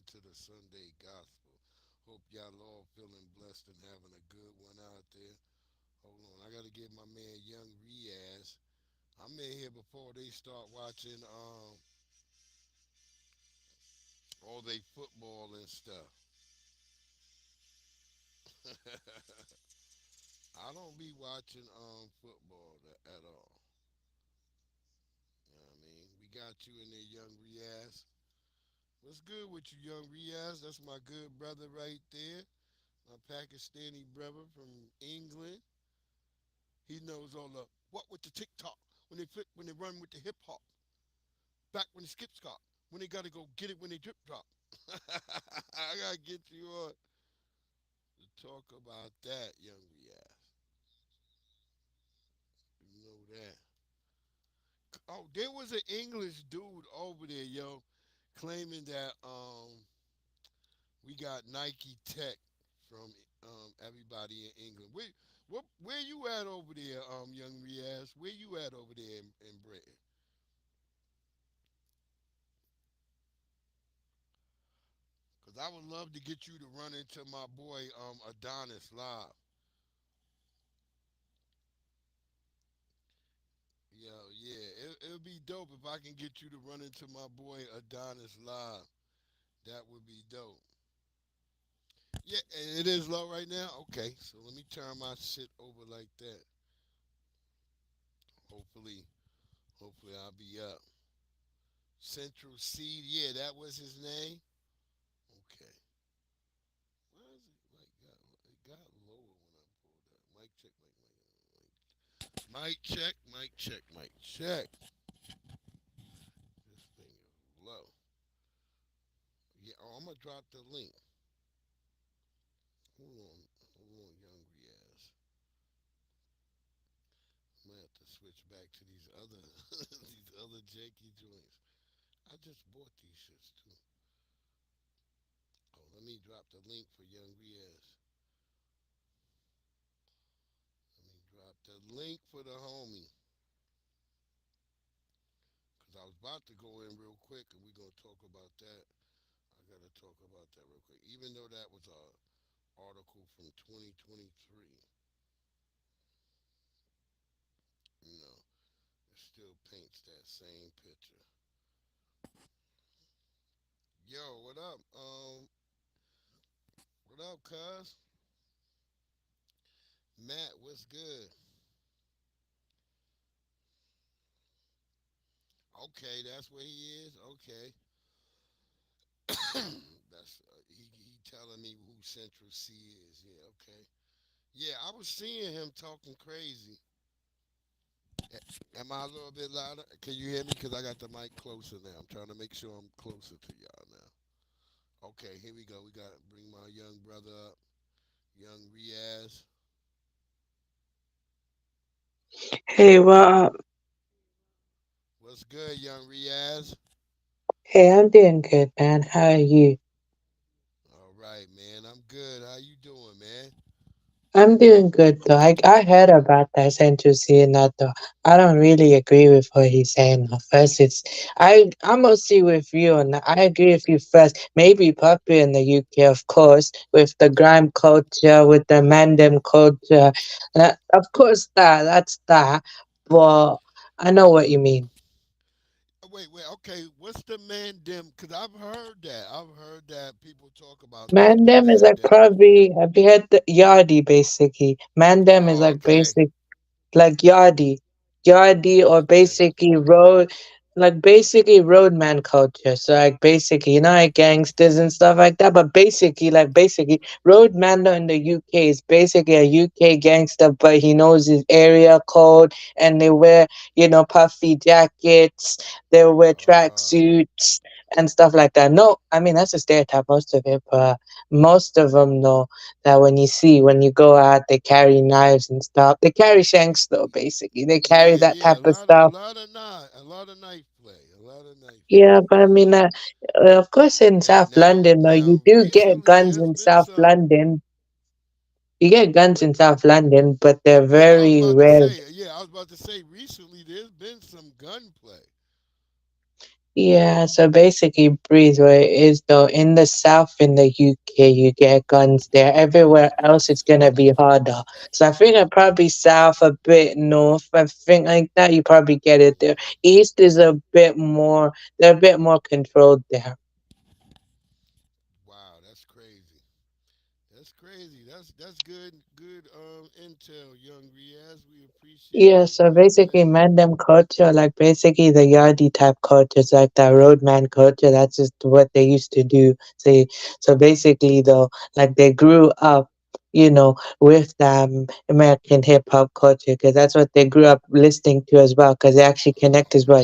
into the Sunday gospel. Hope y'all all feeling blessed and having a good one out there. Hold on, I gotta get my man Young Riaz. I'm in here before they start watching all they football and stuff. I don't be watching football at all. You know what I mean? We got you in there, Young Riaz. What's good with you, Young Riaz? That's my good brother right there. My Pakistani brother from England. He knows all the what with the TikTok when they run with the hip hop, back when the skip stop, when they gotta go get it when they drip drop. I gotta get you on to talk about that, young Riaz. You know that. Oh, there was an English dude over there, yo, claiming that we got Nike Tech from everybody in England. Where you at over there, young Riaz? Where you at over there in Britain? Cause I would love to get you to run into my boy Adonis live. Yo, yeah, it'll be dope if I can get you to run into my boy Adonis live. That would be dope. Yeah, and it is low right now. Okay, so let me turn my shit over like that. Hopefully, hopefully I'll be up. Central Seed, yeah, that was his name. Okay. Why is it got lower when I pulled up? Mic check, mic check, mic check. This thing is low. Yeah, oh, I'm gonna drop the link. Hold on, young Riaz. I'm gonna have to switch back to these other these other janky joints. I just bought these shits too. Oh, let me drop the link for young Riaz. Let me drop the link for the homie. Cause I was about to go in real quick and we gonna talk about that. I gotta talk about that real quick. Even though that was a article from 2023, you know, it still paints that same picture. Yo, what up? What up, cuz? Matt, what's good? Okay, that's where he is. Okay, that's he telling me who Central C is. Yeah, okay. Yeah, I was seeing him talking crazy. Am I a little bit louder? Can you hear me? Cause I got the mic closer now. I'm trying to make sure I'm closer to y'all now. Okay, here we go. We got to bring my young brother up, young Riaz. Hey, well, What's good, young Riaz? hey, I'm doing good, man. How are you? All right, man. I'm good. How you doing, man? I'm doing good though. I heard about that Central seeing that though. I don't really agree with what he's saying. Though. First, I'm mostly with you on that. I agree with you first. Maybe Puppy in the UK, of course, with the grime culture, with the mandem culture. Of course, that's that. But I know what you mean. Wait. Okay. What's the mandem? Cause I've heard that. I've heard that people talk about that. The Mandem is like mandem. probably have you had the Yardi basically? Mandem is Oh, like okay. basic like Yardi or Okay. basically roadman culture. So like basically, like gangsters and stuff like that. But basically, roadman in the UK is basically a UK gangster, but he knows his area code, and they wear puffy jackets, they wear Uh, tracksuits and stuff like that. No, I mean that's a stereotype, most of it, but most of them know that when you go out, they carry knives and stuff. They carry shanks though, basically. They carry yeah, that yeah. type of stuff. A lot of knife play. A lot of knife play. Yeah, but I mean, of course, in And South London, though, you do get recently guns there's in been South some. London. You get guns in South London, but they're Yeah, I was very about to rare. say. Yeah, I was about to say. Recently, there's been some gunplay. Yeah, so basically, Breeze, where it is though, in the South, in the UK, you get guns there. Everywhere else, it's gonna be harder. So I think I probably South, a bit North. I think like that, you probably get it there. East is a bit more, they're a bit more controlled there. Wow, that's crazy. That's crazy. That's good intel, young Riaz. We appreciate Yeah, that so great basically, question. Mandem culture, like basically the yardie type cultures, like that roadman culture, that's just what they used to do. See, so basically, though, like they grew up, with American hip hop culture, because that's what they grew up listening to as well, because they actually connect as well.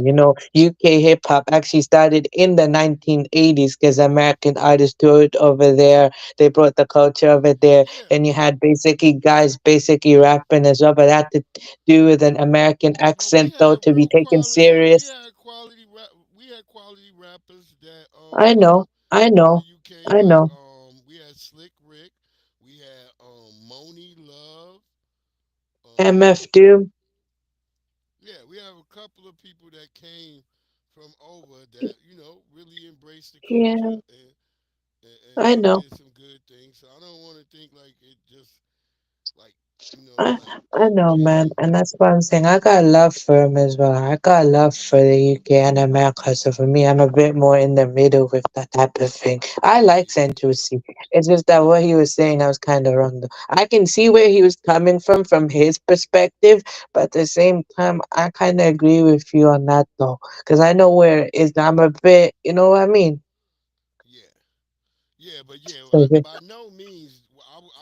UK hip hop actually started in the 1980s, because American artists toured over there. They brought the culture over there. Yeah, Then you had basically guys basically rapping as well, but that do with an American but we accent though had to be real taken quality. We serious. had quality rap. We had quality rappers that I know, I from the know, UK, I like know. we had Slick Rick, we had Moni Love. MF Um, Doom. yeah, we have a couple of people that came from over that really embraced the culture Yeah, I and know. did some good things. So I don't want to think like it just like I, like I know, man, UK. and that's what I'm saying. I got love for him as well. I got love for the UK and America. So for me, I'm a bit more in the middle with that type of thing. I like Yeah, Central C. It's just that what he was saying, I was kind of wrong. Though I can see where he was coming from his perspective, but at the same time, I kind of agree with you on that though, because I know where it is. I'm a bit, you know what I mean. yeah, yeah. But yeah, So by no means.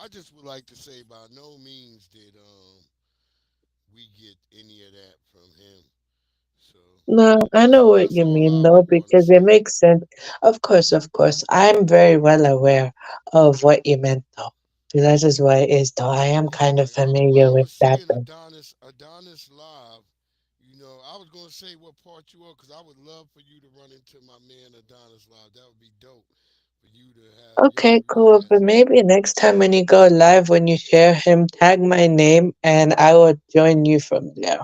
I just would like to say, by no means did we get any of that from him. So no, yeah, I know what that's you all mean I though, would want to because it say. makes sense. Of course. I'm very well aware of what you meant though. So that's just what it is though. I am Yeah, kind of what familiar I with was that saying, though. Adonis Live. I was gonna say what part you are, cause I would love for you to run into my man Adonis Live. That would be dope for you to have young Okay, cool. But Riaz. maybe next time when you go live, when you share him, tag my name and I will join you from there.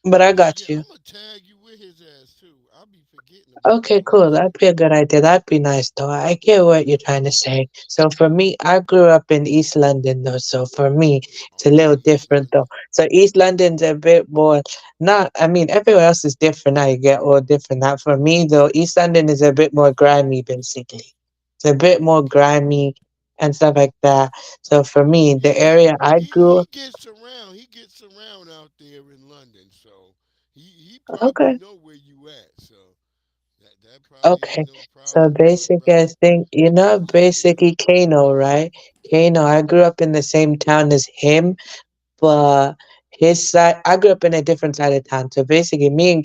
But I Yeah, got yeah. you. I'm gonna tag you with his ass too. I'll be forgetting about Okay, that other cool. That'd shit. be a good idea. That'd be nice, though. I get what you're trying to say. So for me, I grew up in East London, though. So for me, it's a Okay, little East different, though. London. So East London's a bit more, not, I mean, everywhere else is different. I get all different. Not for me, though. East London is a bit more grimy, basically. It's a bit more Okay. grimy and stuff like that. So for me, Yeah, the area I grew he up, gets around. He gets around out there in London, so he probably okay. know where you at. So that probably Okay, ain't no so problem for a basically, I brother think from out here. basically Kano, right? Kano, I grew up in the same town as him, but his side, I grew up in a different side of town. So basically, me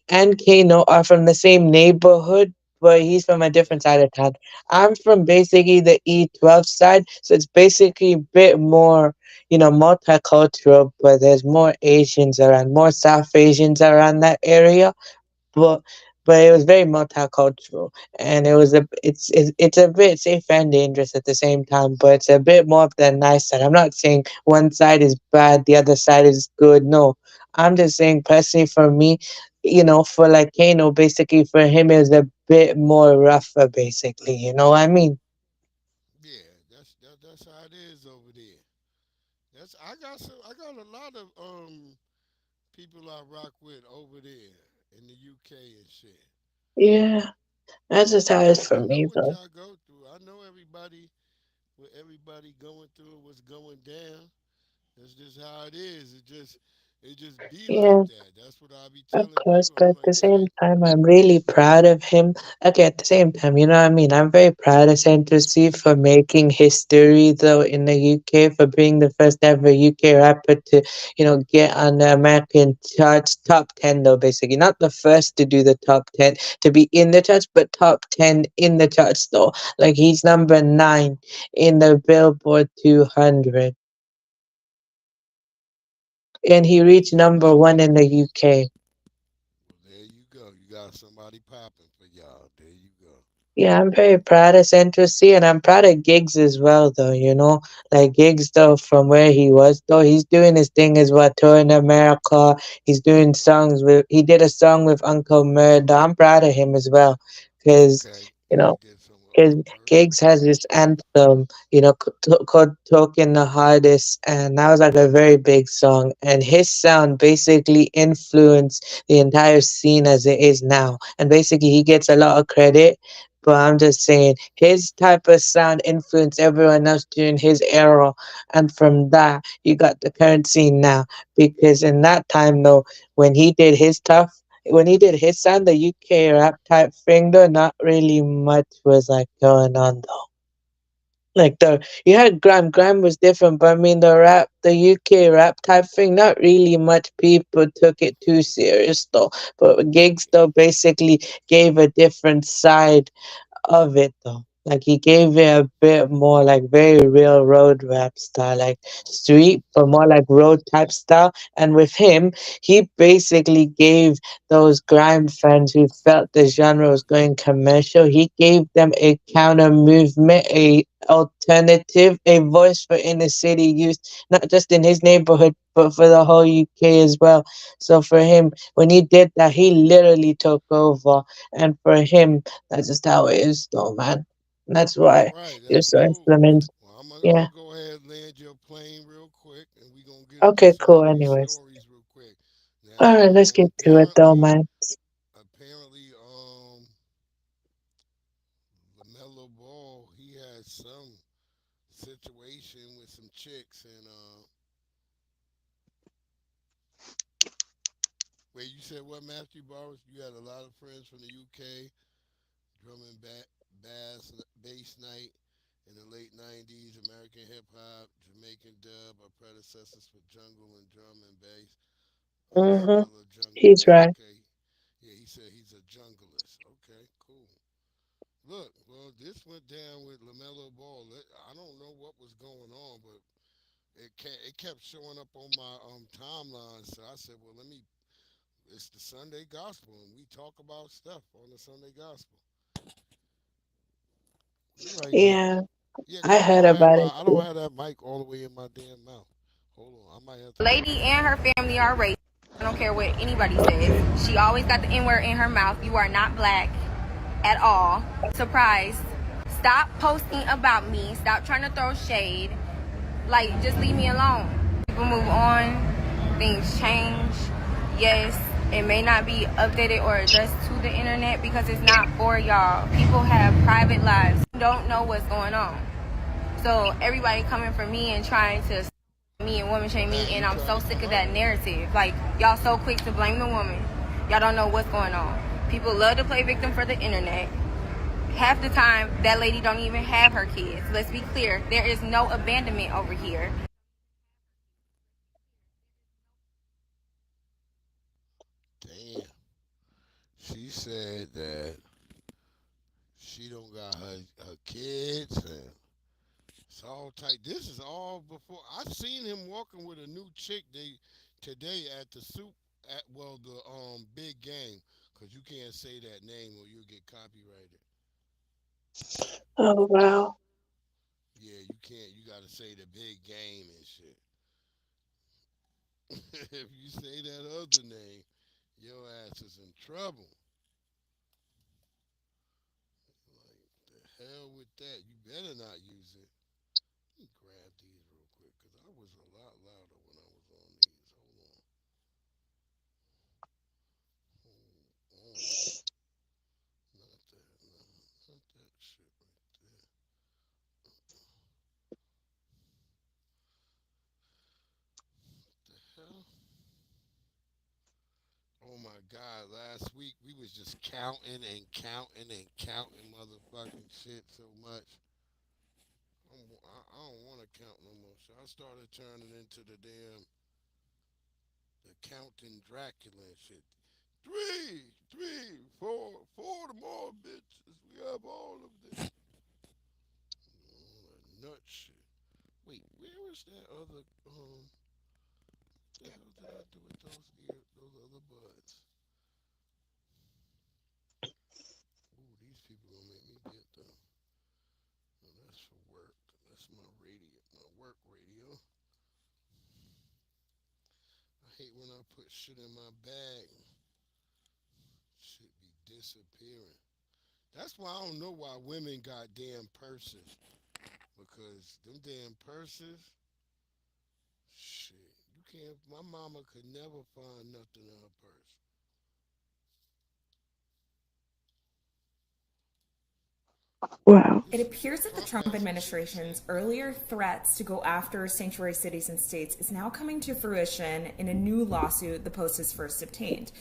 and Kano are from the same neighborhood, but he's from a different Okay. side of town. I'm from basically the E12 side, so it's basically a bit more, multicultural, but there's more Asians around, more South Asians around that area, but it was very multicultural, and it's a bit safe and dangerous at the same time, but it's a bit more of the nice side. I'm not saying one side is bad, the other side is good. No, I'm just saying personally for me, for like Kano, basically for him it was a bit more rougher, basically. You know what I mean? Yeah, that's how it is over there. I got a lot of people I rock with over there in the UK and shit. Yeah, that's just how it is for I know me, what though. y'all go through. I know everybody what everybody going through and what's going down. That's just how it is. It just be like Yeah. that. That's what I be Of telling course, people. but I'm at the like, same shit. time, I'm really proud of him. Okay, at the same time, you know what I mean? I'm very proud of Century for making history, though, in the UK, for being the first ever UK rapper to, get on the American charts, top 10, though, basically. Not the first to do the top 10, to be in the charts, but top 10 in the charts, though. Like, he's number 9 in the Billboard 200. And he reached number 1 in the UK. Well, there you go. You got somebody popping for y'all. There you go. Yeah, I'm very proud of Central C and I'm proud of Gigs as well though, you know. Like Gigs though from where he was though, he's doing his thing as well, touring America. He's doing songs with he did a song with Uncle Murder. I'm proud of him as well. Cause, Okay, you yeah, he know, did some with because Uncle Murder. Gigs has this anthem, you know, called Talking the Hardest, and that was like a very big song. And his sound basically influenced the entire scene as it is now. And basically, he gets a lot of credit. But I'm just saying, his type of sound influenced everyone else during his era. And from that, you got the current scene now. Because in that time, though, when he did his stuff, when he did his sound, the UK rap type thing, though, not really much was like going on though. Like the you had Grime was different, but I mean the UK rap type thing, not really much people took it too serious though. But Gigs though basically gave a different side of it though. Like he gave it a bit more like very real road rap style, like Okay, street but more like road type style. And with him, he basically gave those grime fans who felt the genre was going commercial, he gave them a counter movement, a alternative, a voice for inner city youth, not just in his neighborhood, but for the whole UK as well. So for him, when he did that, he literally took over. And for him, that's just how it is, though, man. That's all why right, you're that's so cool. implemented. Well, I'm Yeah. gonna go ahead and land your plane real quick, and we gonna get into Okay, some of cool. these Anyways. stories real quick. All Now, right, let's get to it, though, man. apparently, Lamelo Ball, he had some situation with some chicks, and wait, you said what, Matthew Bowers? You had a lot of friends from the UK, drum and bass night in the late '90s, American hip hop, Jamaican dub, our predecessors for jungle and drum and bass. Mm-hmm. Still a He's junglist, right. okay. Yeah, he said he's a junglist. Okay, cool. Look, well, this went down with Lamelo Ball. I don't know what was going on, but it kept showing up on my timeline. So I said, well, let me. It's the Sunday Gospel, and we talk about stuff on the Sunday Gospel. You right, Nikki. Yeah, Yeah, I cause heard about it I don't too. have that mic all the way in my damn mouth. Hold on, I might have to put Lady this. and her family are racist. I don't care what anybody says. She always got the N word in her mouth. You are not black at all. Surprise. Stop posting about me. Stop trying to throw shade. Like, just leave me alone. People move on. Things change. Yes, it may not be updated or addressed to the internet because it's not for y'all. People have private lives. You don't know what's going on. So everybody coming for me and trying to me and woman shame me, Matt, and you I'm trying so to sick come of up? that narrative. Like, y'all so quick to blame the woman. Y'all don't know what's going on. People love to play victim for the internet. Half the time, that lady don't even have her kids. Let's be clear. There is no abandonment over here. Damn. She said that she don't got her kids and it's all tight. This is all before I seen him walking with a new chick today at the soup at well the big game because you can't say that name or you'll get copyrighted. Oh wow. Yeah, you can't. You got to say the big game and shit. If you say that other name, your ass is in trouble. Like the hell with that. You better not use it. Let me grab these real quick because I was a lot louder when I was on these. Hold on. Hold on. Not that. No, not that shit right there. The hell? Oh my God! Last week we was just counting and counting and counting motherfucking shit so much. I don't want to count no more. So I started turning into the damn the counting Dracula and shit. Three, four more bitches. We have all of them. All that nut shit. Wait, where was that other the hell did I do with those other buds? Ooh, these people gonna make me hate when I put shit in my bag. Shit be disappearing. That's why I don't know why women got damn purses. Because them damn purses, shit, you can't. My mama could never find nothing in her purse. Wow. It This appears that the Trump Trump got some shit to administration's say. earlier threats to go after sanctuary cities and states is now coming to fruition in a new lawsuit the Post has first obtained.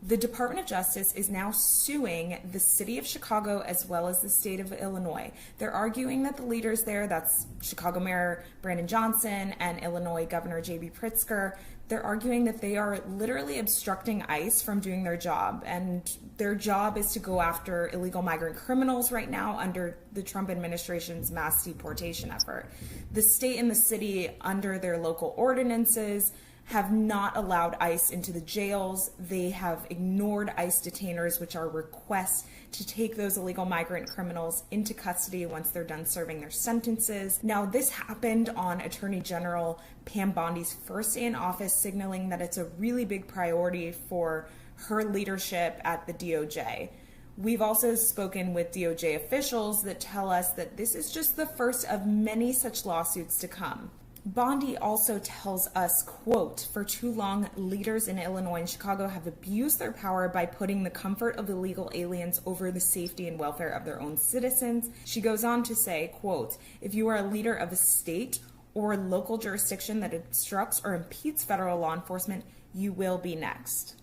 The Department of Justice is now suing the city of Chicago as well as the state of Illinois. They're arguing that the leaders there, that's Chicago Mayor Brandon Johnson and Illinois Governor J.B. Pritzker, they're arguing that they are literally obstructing ICE from doing their job. And their job is to go after illegal migrant criminals right now under the Trump administration's mass deportation effort. The state and the city, under their local ordinances, have not allowed ICE into the jails. They have ignored ICE detainers, which are requests to take those illegal migrant criminals into custody once they're done serving their sentences. Now, this happened on Attorney General Pam Bondi's first day in office, signaling that it's a really big priority for her leadership at the DOJ. We've also spoken with DOJ officials that tell us that this is just the first of many such lawsuits to come. Bondi also tells us, quote, for too long, leaders in Illinois and Chicago have abused their power by putting the comfort of illegal aliens over the safety and welfare of their own citizens. She goes on to say, quote, if you are a leader of a state or local jurisdiction that obstructs or impedes federal law enforcement, you will be next.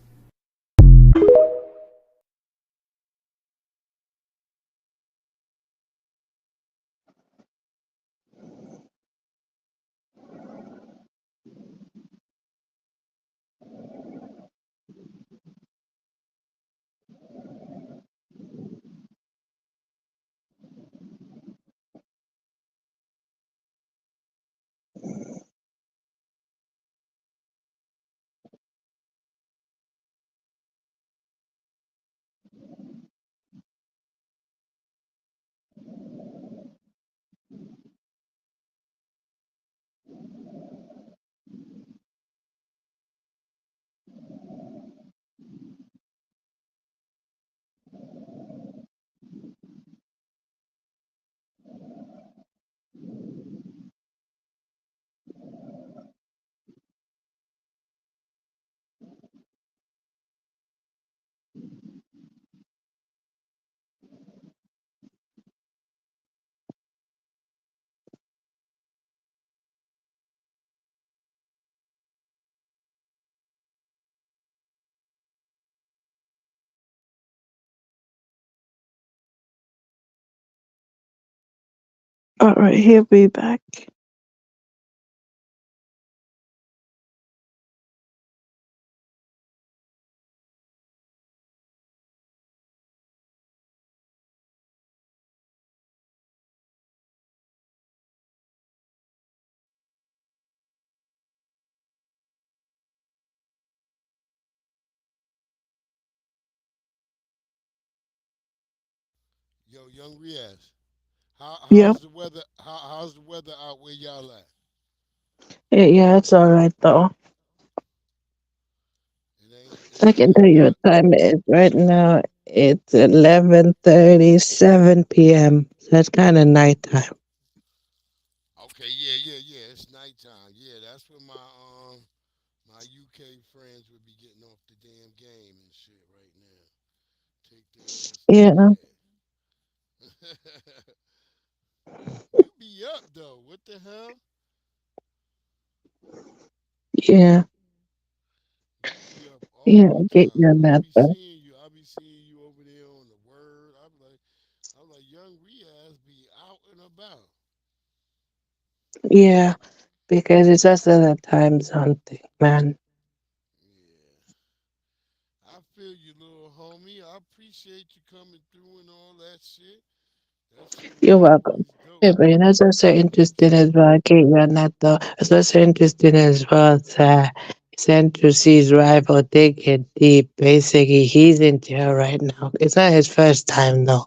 All right, he'll be back. Yo, young Riaz, Yep. how's the weather out where y'all at? Yeah, it's all right though. It I ain't can tell it's you not what time it is right now. It's 11:37 p.m. So it's kind of nighttime. okay, yeah. It's nighttime. Yeah, that's when my UK friends would be getting off the damn game and shit right now. Take their ass to Yeah, bed. You be up though. What the hell? yeah, You be up yeah. all the I get you time. on I that be though. seeing you. I be seeing you over there on the word. I'm like, young Riaz be out and about. Yeah, because it's also the time zone thing, man. Yeah. I feel you, little homie. I appreciate you coming through and all that shit. That shit was You're welcome. always Yeah, dope. but it's also interesting as well. I get you on that though. It's also interesting as well that Central C's rival Dig It Deep. Basically, he's in jail right now. It's not his first time though.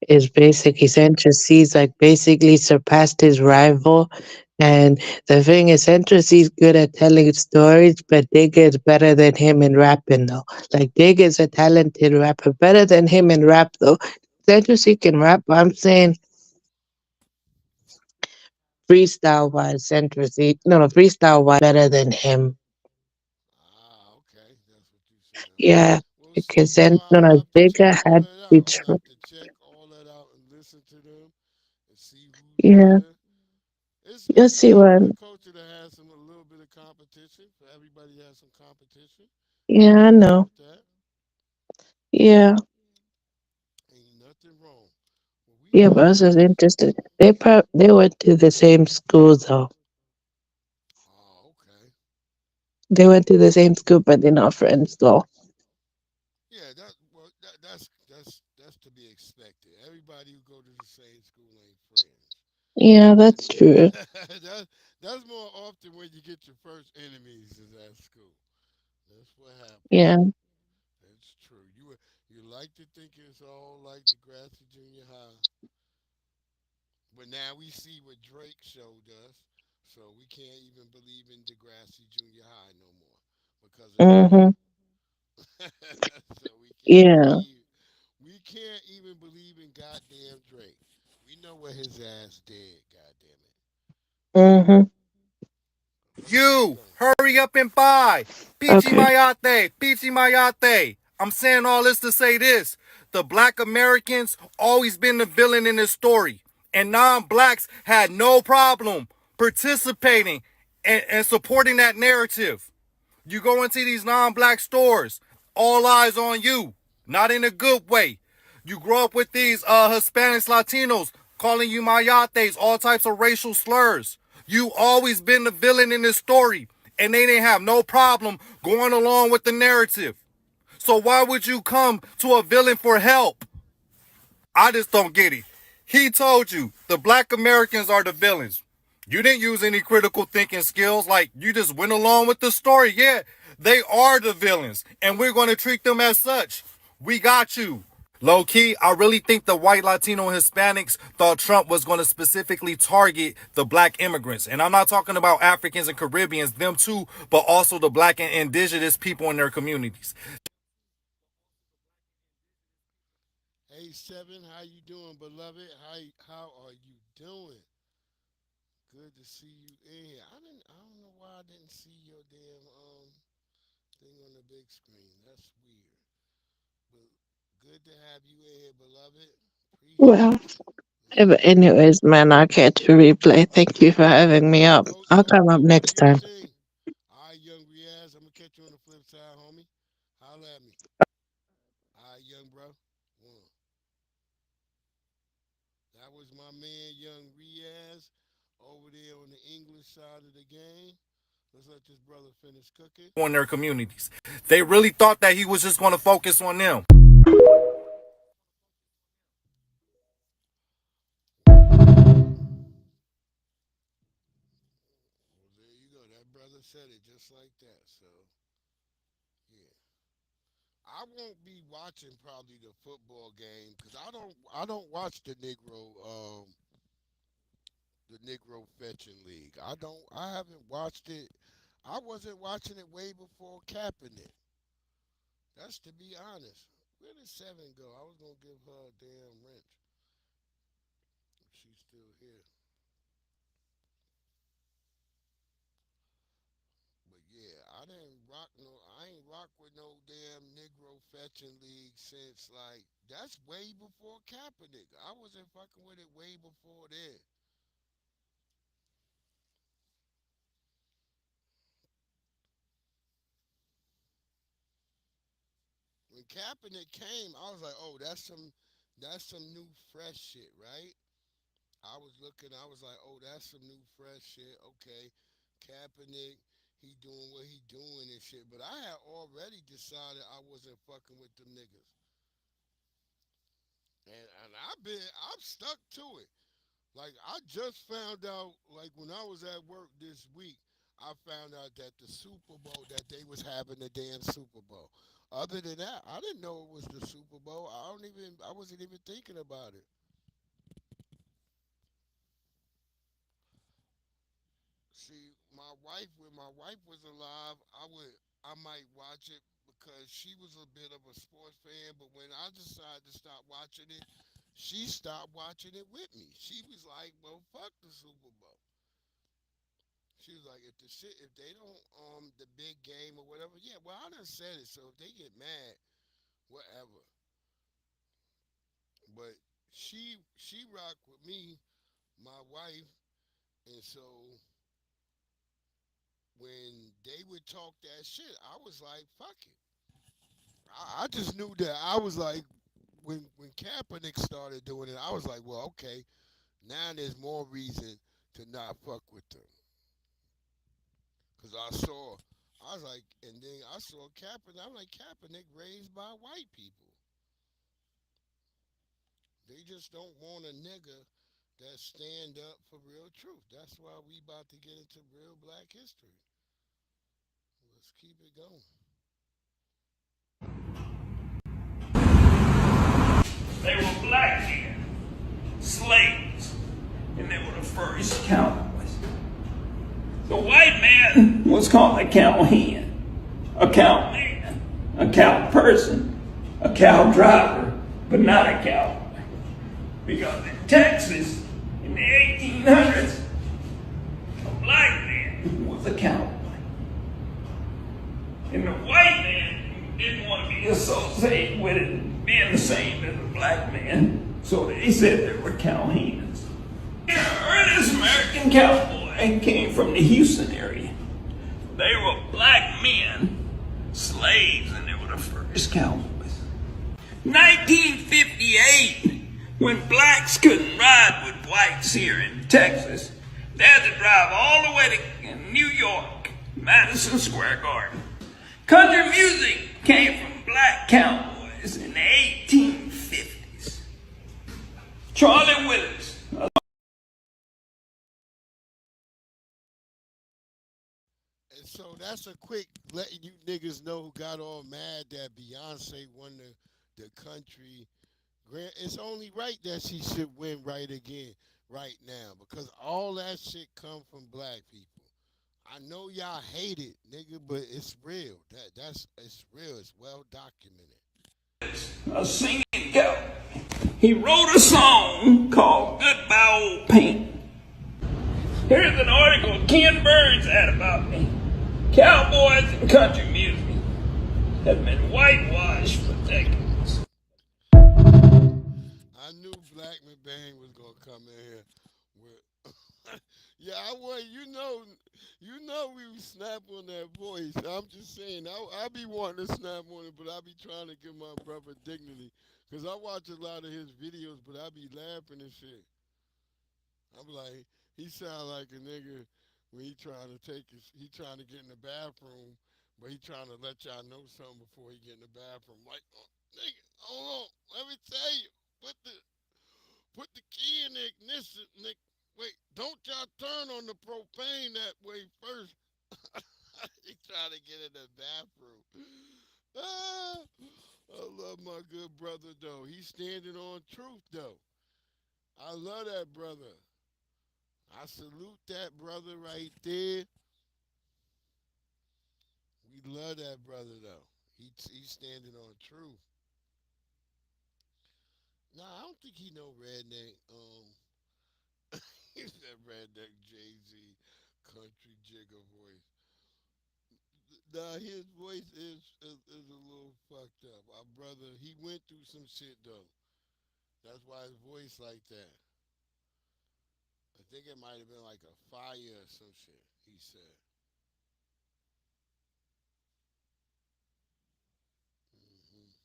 is basically Central C's like basically surpassed his rival. And the thing is, Central C's good at telling stories, but Digga is better than him in rapping though. Like Digga is a talented rapper, better than him in rap though. Central C can rap, but I'm saying freestyle wise, Central C, no, freestyle wise, better than him. Ah, okay, that's what you're saying. Yeah, We'll see. because You know, then I'm gonna have to check Digga all had that to be out. I'm gonna true. have to check all that out and listen to them and see who's Yeah, better. you'll It's see good for the one. culture to have some a little bit of competition. For everybody to have some competition. Yeah, Ain't I nothing wrong know. with that. Yeah. Ain't nothing wrong. Well, we Yeah, but I got was just interested. They went to the same school though. Oh, okay. They went to the same school, but they're not friends though. Yeah, that's to be expected. Everybody who go to the same school ain't friends. Yeah, That that's true. that that's more often when you get your first enemies is at school. That's what happens. Yeah. That's true. You like to think it's all like the Degrassi Junior High, but now we see what Drake showed us, so we can't even believe in Degrassi Junior High no more because of Drake. Mhm. So Yeah. we can't even believe in goddamn Drake. We know what his ass did, goddamn it. Mhm. Let's keep it You, going. hurry up and buy. Pichi Okay. Mayate, Pichi Mayate. I'm saying all this to say this. The black Americans always been the villain in this story. And non-blacks had no problem participating and supporting that narrative. You go into these non-black stores, all eyes on you, not in a good way. You grow up with these Hispanics, Latinos calling you mayates, all types of racial slurs. You always been the villain in this story, and they didn't have no problem going along with the narrative. So why would you come to a villain for help? I just don't get it. He told you the black Americans are the villains. You didn't use any critical thinking skills. Like, you just went along with the story. Yeah, they are the villains, and we're going to treat them as such. We got you. Low key, I really think the white Latino Hispanics thought Trump was going to specifically target the black immigrants. And I'm not talking about Africans and Caribbeans, them too, but also the black and indigenous people in their communities. Hey Seven, how you doing, beloved? How are you doing? Good to see you in here. I don't know why I didn't see your damn thing on the big screen. That's weird. But good to have you in here, beloved. Well, Appreciate it. but Yeah. anyways, man, I'll catch a replay. Thank you for having me up. I'll come up Do next your time. thing. All right, young Riaz, I'm gonna catch you on the flip side, homie. Holla at me. All right, young bro. One. That was my man, young Riaz, over there on the English side of the game. Let's let this brother finish cooking. In their communities. They really thought that he was just going to focus on them. Well, there you go. That brother said it just like that. So, yeah. I won't be watching probably the football game because I don't watch the Negro Fetching League. I haven't watched it. I wasn't watching it way before Kaepernick. That's to be honest. Where did Seven go? I was gonna give her a damn wrench if she's still here. But yeah, I ain't rock with no damn Negro Fetching League since like that's way before Kaepernick. I wasn't fucking with it way before then. When Kaepernick came, I was like, oh, that's some new fresh shit, right? I was looking, I was like, oh, that's some new fresh shit. Okay, Kaepernick, he doing what he doing and shit. But I had already decided I wasn't fucking with them niggas, and I'm stuck to it. Like I just found out, like when I was at work this week, I found out that the Super Bowl that they was having the damn Super Bowl. Other than that, I didn't know it was the Super Bowl. I wasn't even thinking about it. See, my wife, when my wife was alive, I might watch it because she was a bit of a sports fan. But when I decided to stop watching it, she stopped watching it with me. She was like, "Well, fuck the Super Bowl." She was like, if they don't the big game or whatever, yeah. Well, I done said it, so if they get mad, whatever. But she rocked with me, my wife, and so when they would talk that shit, I was like, fuck it. I just knew that I was like, when Kaepernick started doing it, I was like, well, okay, now there's more reason to not fuck with them. Cause I was like, and then I saw Kaepernick. I'm like, Kaepernick raised by white people. They just don't want a nigga that stand up for real truth. That's why we about to get into real black history. Let's keep it going. They were black men, slaves, and they were the first cowboys. The white man was called a cowhand, a cowman, a cow person, a cow driver, but not a cowboy. Because in Texas, in the 1800s, a black man was a cowboy. And the white man didn't want to be associated with it being the same as a black man, so they said they were cowhands. The earliest American cowboy came from the Houston area. They were black men, slaves, and they were the first cowboys. 1958, when blacks couldn't ride with whites here in Texas, they had to drive all the way to New York, Madison Square Garden. Country music came from black cowboys in the 1850s. Charlie Willis. And so that's a quick letting you niggas know who got all mad that Beyonce won the country grant. It's only right that she should win right again, right now, because all that shit come from black people. I know y'all hate it, nigga, but it's real. It's real. It's well documented. A singing cowboy. He wrote a song called Goodbye Old Paint. Here's an article Ken Burns had about me. Cowboys and country music have been whitewashed for decades. I knew Blackman Bang was gonna come in here with. Yeah, I was. You know, we snap on that voice. I'm just saying, I be wanting to snap on it, but I be trying to give my brother dignity, cause I watch a lot of his videos, but I be laughing and shit. I'm like, he sound like a nigga when he trying to get in the bathroom, but he trying to let y'all know something before he get in the bathroom. Like, oh, nigga, hold on, let me tell you, put the put the key in the ignition, nigga. Wait, don't y'all turn on the propane that way first. He trying to get in the bathroom. Ah, I love my good brother though. He's standing on truth though. I love that brother. I salute that brother right there. We love that brother though. He's standing on truth. Nah, I don't think he know redneck. He's that redneck Jay Z country jigger voice. Nah, his voice is a little fucked up. Our brother, he went through some shit though. That's why his voice like that. I think it might have been like a fire or some shit. He said. Hmm.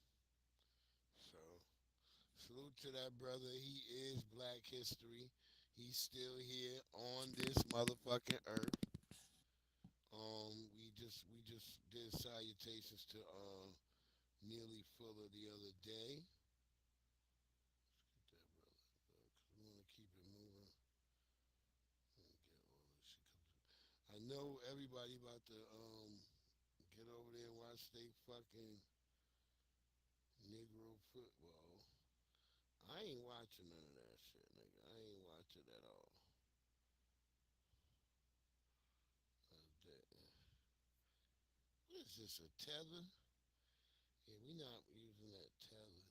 So salute to that brother. He is Black History. He's still here on this motherfucking earth. We just did salutations to Neely Fuller the other day. Get that brother, we want to keep it moving. And get all this shit I know everybody about to get over there and watch they fucking Negro football. I ain't watching none of that shit, nigga. I ain't watching at all. That- What is this, a tether? Yeah, we not using that tether.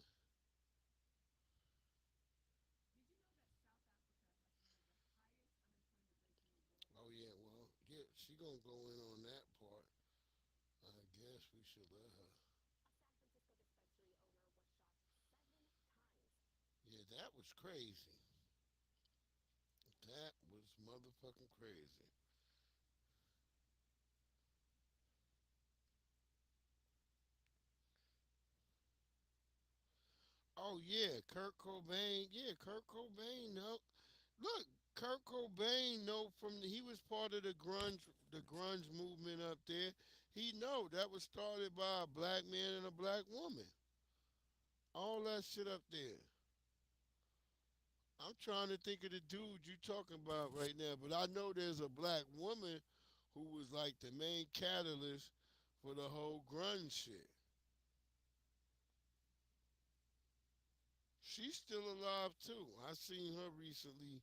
Oh yeah, well, yeah, she gonna go in on that part. I guess we should let her. Yeah, that was crazy. That was motherfucking crazy. Oh yeah, Kurt Cobain. Yeah, Kurt Cobain. No, look, Kurt Cobain. No, he was part of the grunge movement up there. He know that was started by a black man and a black woman. All that shit up there. I'm trying to think of the dude you talking about right now, but I know there's a black woman who was like the main catalyst for the whole grunge shit. She's still alive too. I seen her recently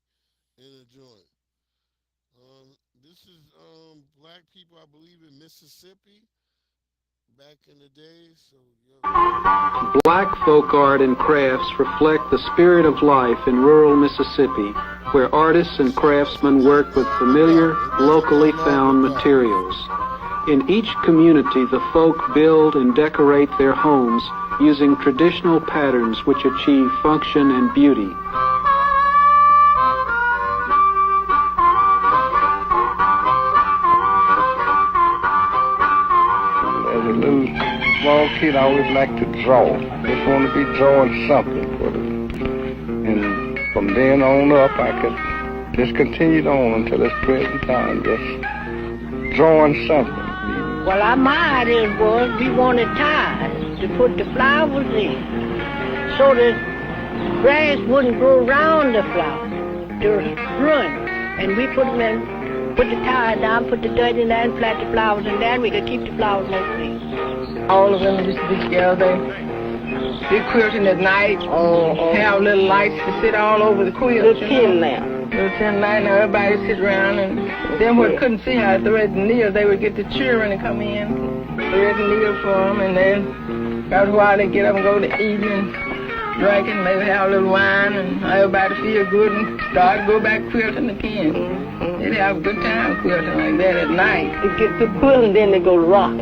in a joint. This is black people, I believe, in Mississippi back in the day. So yo, Black folk art and crafts reflect the spirit of life in rural Mississippi, where artists and craftsmen work with familiar, it wasn't locally that long found ago. materials. In each community, the folk build and decorate their homes using traditional patterns which achieve function and beauty. As a little small kid, I always liked to draw. Just wanted to be drawing something for them. And from then on up, I could just continued on until this present time, just drawing something. Well, my idea was we wanted ties to put the flowers in so the grass wouldn't grow around the flowers to ruin. And we put them in, put the ties down, put the dirt in there and plant the flowers in there, and we could keep the flowers more clean. All of them used to be together. Be quilting at night. Have little lights to sit all over the quilt. Little tin lamp. Little tin light, and everybody sit around, and them what couldn't see how to thread the needle, they would get the children to come in, thread the needle for them, and then after a while they get up and go to eating and drinking, maybe have a little wine, and everybody feel good and start to go back quilting again. They'd have a good time quilting like that at night. They get the quilt and then they go to rock.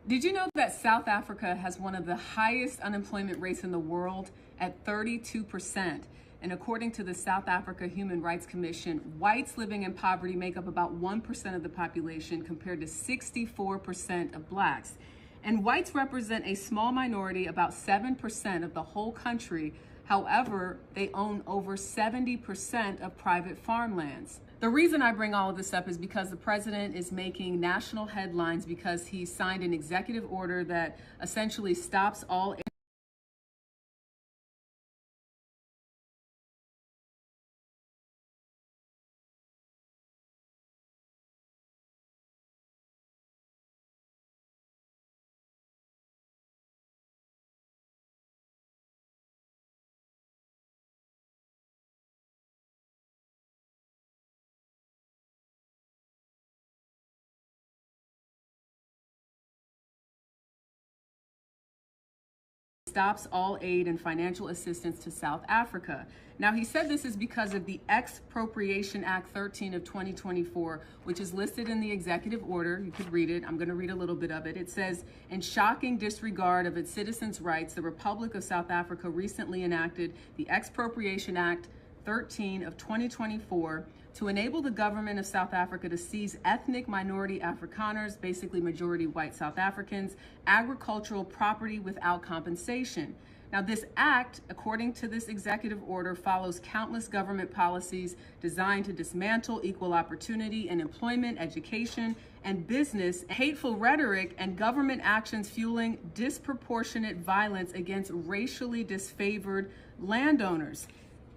Did you know that South Africa has one of the highest unemployment rates in the world at 32%? And according to the South Africa Human Rights Commission, whites living in poverty make up about 1% of the population compared to 64% of blacks. And whites represent a small minority, about 7% of the whole country. However, they own over 70% of private farmlands. The reason I bring all of this up is because the president is making national headlines because he signed an executive order that essentially stops all stops all aid and financial assistance to South Africa. Now, he said this is because of the Expropriation Act 13 of 2024, which is listed in the executive order. You could read it. I'm going to read a little bit of it. It says, in shocking disregard of its citizens' rights, the Republic of South Africa recently enacted the Expropriation Act 13 of 2024 to enable the government of South Africa to seize ethnic minority Afrikaners, basically majority white South Africans, agricultural property without compensation. Now, this act, according to this executive order, follows countless government policies designed to dismantle equal opportunity in employment, education, and business, hateful rhetoric, and government actions fueling disproportionate violence against racially disfavored landowners.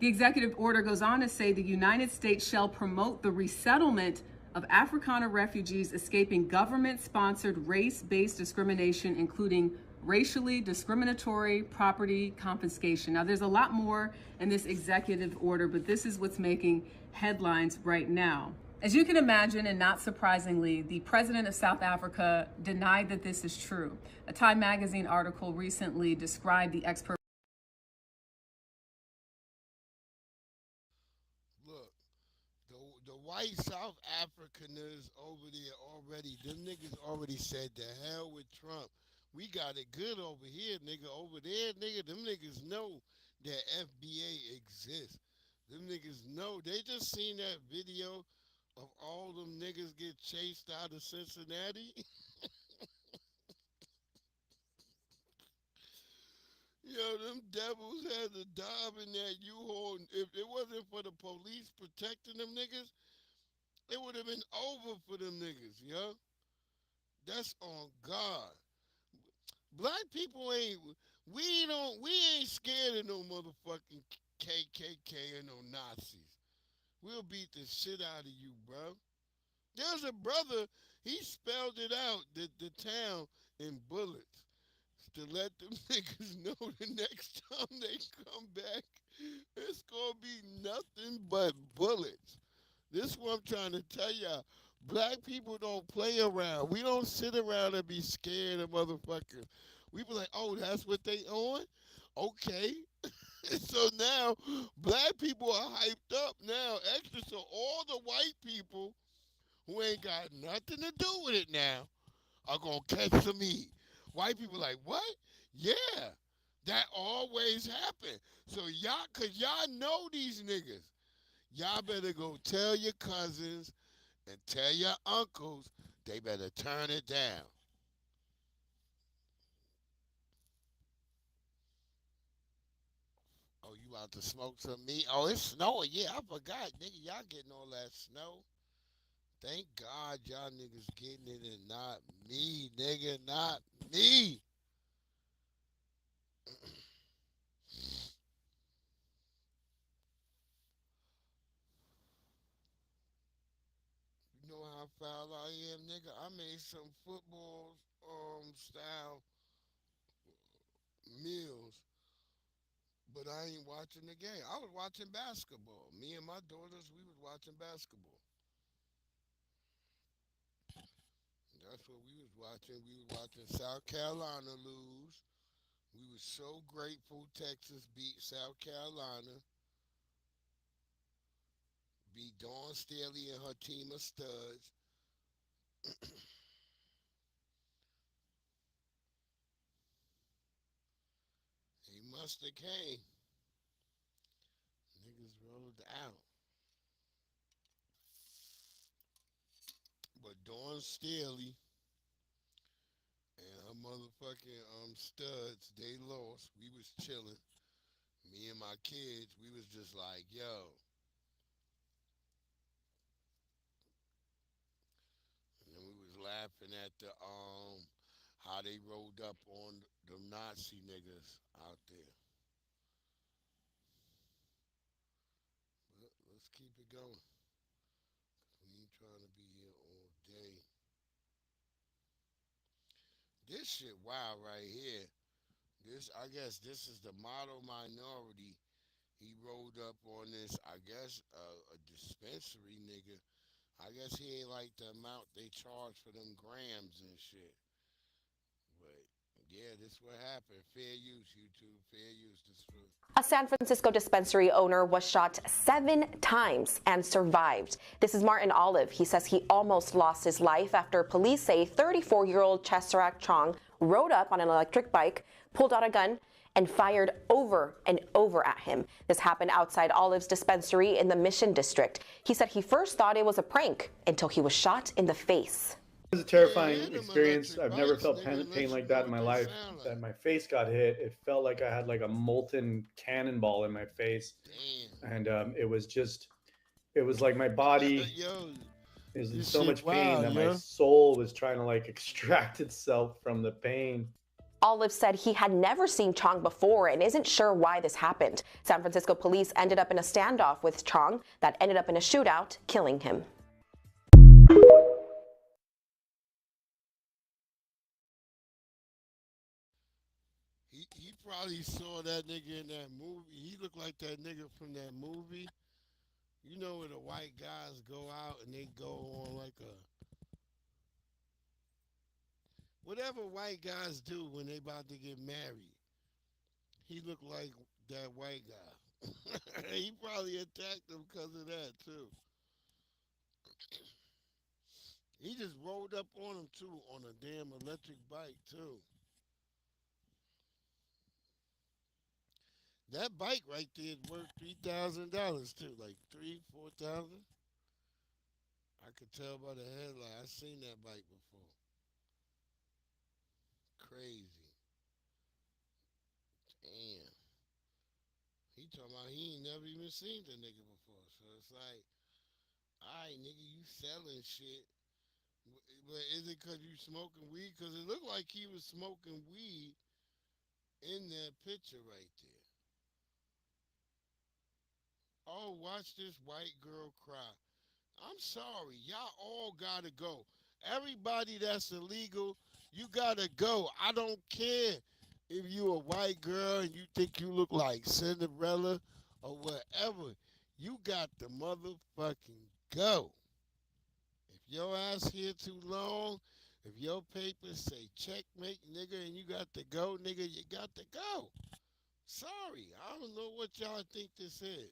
The executive order goes on to say the United States shall promote the resettlement of Afrikaner refugees escaping government-sponsored race-based discrimination, including racially discriminatory property confiscation. Now, there's a lot more in this executive order, but this is what's making headlines right now. As you can imagine, and not surprisingly, the president of South Africa denied that this is true. A Time magazine article recently described the expert. The white South Africaners over there already, them niggas already said the hell with Trump. We got it good over here, nigga. Over there, nigga, them niggas know that FBA exists. Them niggas know. They just seen that video of all them niggas get chased out of Cincinnati. Yo, them devils had to dive in that U-Haul. If it wasn't for the police protecting them niggas, it would have been over for them niggas, yo. That's on God. Black people we ain't scared of no motherfucking KKK or no Nazis. We'll beat the shit out of you, bro. There's a brother, he spelled it out, the town in bullets, to let them niggas know the next time they come back, it's gonna be nothing but bullets. This is what I'm trying to tell y'all. Black people don't play around. We don't sit around and be scared of motherfuckers. We be like, oh, that's what they on? Okay. So now, black people are hyped up now, extra. So all the white people who ain't got nothing to do with it now are going to catch some heat. White people like, what? Yeah, that always happen. So y'all, because y'all know these niggas. Y'all better go tell your cousins and tell your uncles they better turn it down. Oh, you out to smoke some meat? Oh, it's snowing. Yeah, I forgot, nigga. Y'all getting all that snow. Thank God y'all niggas getting it and not me, nigga. Not me. You know how foul I am, nigga? I made some football style meals, but I ain't watching the game. I was watching basketball. Me and my daughters, we was watching basketball. That's what we was watching. We was watching South Carolina lose. We was so grateful Texas beat South Carolina, beat Dawn Staley and her team of studs. Buster came, niggas rolled out. But Dawn Staley and her motherfucking studs, they lost. We was chilling. Me and my kids, we was just like, yo. And then we was laughing at the how they rolled up on them Nazi niggas out there. But let's keep it going. We ain't trying to be here all day. This shit wild right here. I guess this is the model minority. He rolled up on this, I guess, a dispensary nigga. I guess he ain't like the amount they charge for them grams and shit. But yeah, this what happened. Fair use, YouTube. Fair use. A San Francisco dispensary owner was shot 7 times and survived. This is Martin Olive. He says he almost lost his life after police say 34-year-old Chesarak Chong rode up on an electric bike, pulled out a gun, and fired over and over at him. This happened outside Olive's dispensary in the Mission District. He said he first thought it was a prank until he was shot in the face. It was a terrifying experience. I've never felt pain like that in my life. That my face got hit. It felt like I had like a molten cannonball in my face. And it was like my body is in so much pain that my soul was trying to like extract itself from the pain. Olive said he had never seen Chong before and isn't sure why this happened. San Francisco police ended up in a standoff with Chong that ended up in a shootout, killing him. He probably saw that nigga in that movie. He looked like that nigga from that movie. You know where the white guys go out and they go on like a... whatever white guys do when they about to get married. He looked like that white guy. He probably attacked him because of that, too. He just rolled up on him, too, on a damn electric bike, too. That bike right there is worth $3,000, too. Like $3,000-$4,000. I could tell by the headline. I've seen that bike before. Crazy. Damn. He talking about he ain't never even seen the nigga before. So it's like, alright, nigga, you selling shit. But is it because you smoking weed? Because it looked like he was smoking weed in that picture right there. Oh, watch this white girl cry. I'm sorry. Y'all all gotta go. Everybody that's illegal, you gotta go. I don't care if you a white girl and you think you look like Cinderella or whatever. You got to motherfucking go. If your ass here too long, if your papers say checkmate, nigga, and you got to go, nigga, you got to go. Sorry, I don't know what y'all think this is.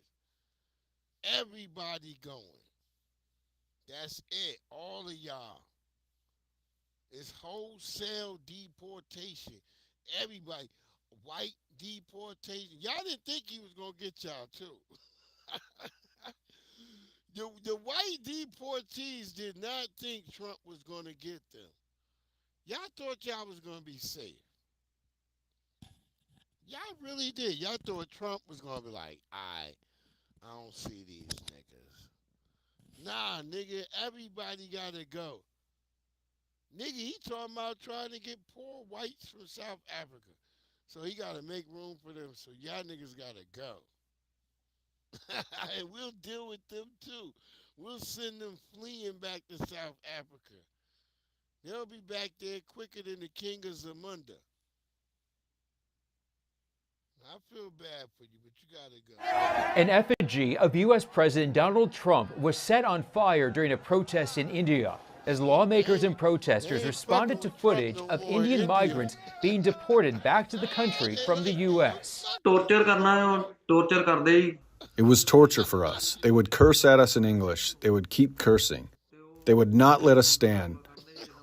Everybody going. That's it. All of y'all. It's wholesale deportation. Everybody. White deportation. Y'all didn't think he was going to get y'all, too. The white deportees did not think Trump was going to get them. Y'all thought y'all was going to be safe. Y'all really did. Y'all thought Trump was going to be like, I don't see these niggas. Nah, nigga, everybody got to go. Nigga, he talking about trying to get poor whites from South Africa. So he got to make room for them. So y'all niggas got to go. And we'll deal with them too. We'll send them fleeing back to South Africa. They'll be back there quicker than the king of Zamunda. I feel bad for you, but you gotta go. An effigy of U.S. President Donald Trump was set on fire during a protest in India as lawmakers and protesters responded to footage of Indian migrants being deported back to the country from the U.S. It was torture for us. They would curse at us in English. They would keep cursing. They would not let us stand.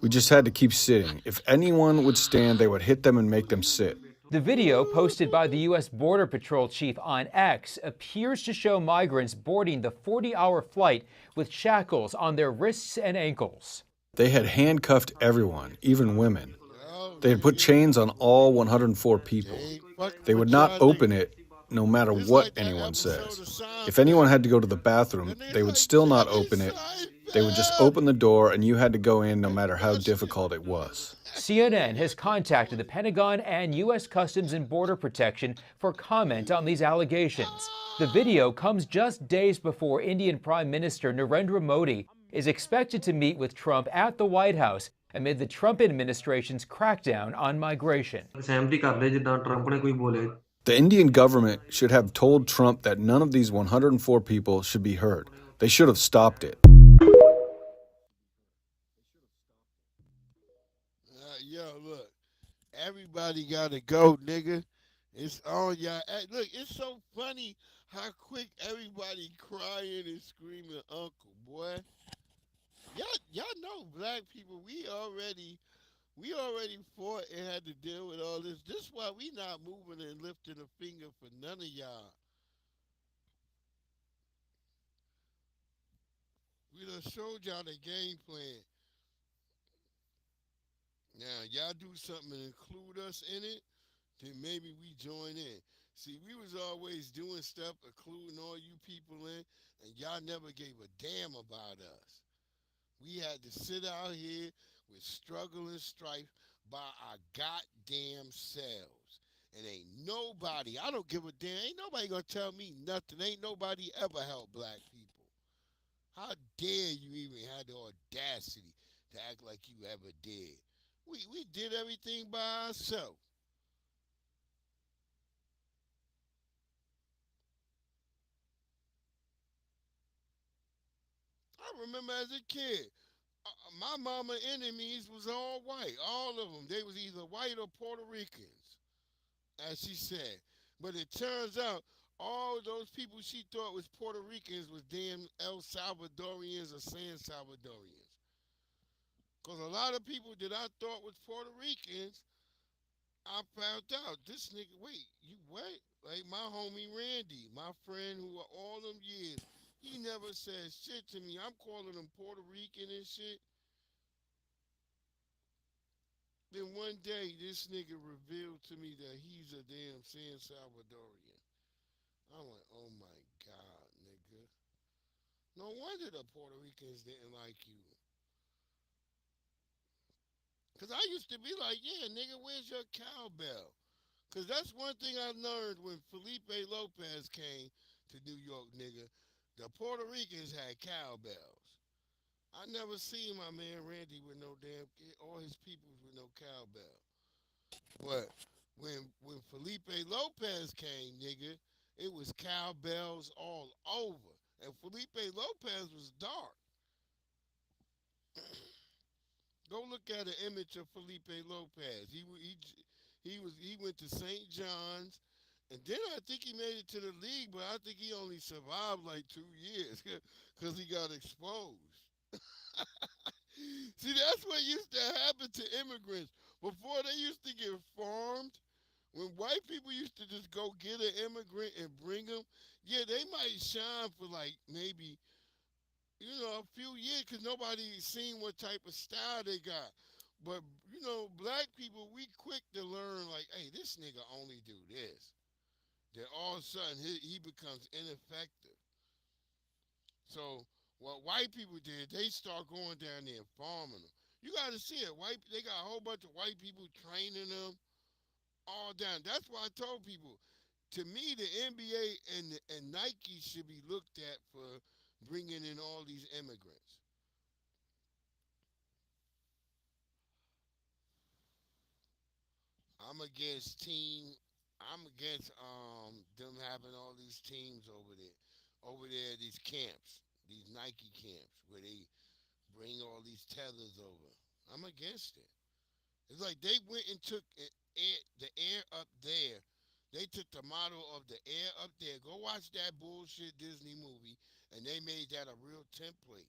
We just had to keep sitting. If anyone would stand, they would hit them and make them sit. The video, posted by the U.S. Border Patrol chief on X, appears to show migrants boarding the 40-hour flight with shackles on their wrists and ankles. They had handcuffed everyone, even women. They had put chains on all 104 people. They would not open it no matter what anyone says. If anyone had to go to the bathroom, they would still not open it. They would just open the door and you had to go in no matter how difficult it was. CNN has contacted the Pentagon and U.S. Customs and Border Protection for comment on these allegations. The video comes just days before Indian Prime Minister Narendra Modi is expected to meet with Trump at the White House amid the Trump administration's crackdown on migration. The Indian government should have told Trump that none of these 104 people should be heard. They should have stopped it. Yo, look, everybody gotta go, nigga. It's on y'all. Look, it's so funny how quick everybody crying and screaming, "Uncle, boy." Y'all know black people. We already fought and had to deal with all this. This is why we not moving and lifting a finger for none of y'all. We done showed y'all the game plan. Now, y'all do something and include us in it, then maybe we join in. See, we was always doing stuff, including all you people in, and y'all never gave a damn about us. We had to sit out here with struggle and strife by our goddamn selves. And ain't nobody, I don't give a damn, ain't nobody gonna tell me nothing. Ain't nobody ever helped black people. How dare you even have the audacity to act like you ever did? We did everything by ourselves. I remember as a kid, my mama enemies was all white. All of them. They was either white or Puerto Ricans, as she said. But it turns out all those people she thought was Puerto Ricans was damn El Salvadorians or San Salvadorians. Because a lot of people that I thought was Puerto Ricans, I found out, this nigga, wait, you what? Like my homie Randy, my friend who all them years, he never said shit to me. I'm calling him Puerto Rican and shit. Then one day, this nigga revealed to me that he's a damn San Salvadorian. I went, oh my God, nigga. No wonder the Puerto Ricans didn't like you. Because I used to be like, yeah, nigga, where's your cowbell? Because that's one thing I learned when Felipe Lopez came to New York, nigga. The Puerto Ricans had cowbells. I never seen my man Randy with no damn, all his people with no cowbell. But when Felipe Lopez came, nigga, it was cowbells all over. And Felipe Lopez was dark. Go look at an image of Felipe Lopez. He went to St. John's, and then I think he made it to the league, but I think he only survived like 2 years because he got exposed. See, that's what used to happen to immigrants. Before they used to get farmed, when white people used to just go get an immigrant and bring them, yeah, they might shine for like maybe, a few years because nobody seen what type of style they got. But, black people, we quick to learn like, hey, this nigga only do this. Then all of a sudden, he becomes ineffective. So what white people did, they start going down there and farming them. You got to see it. They got a whole bunch of white people training them all down. That's why I told people, to me, the NBA and Nike should be looked at for bringing in all these immigrants. I'm against them having all these teams over there, these camps, these Nike camps where they bring all these tethers over. I'm against it. It's like they went and took the air up there. They took the model of the air up there. Go watch that bullshit Disney movie, and they made that a real template.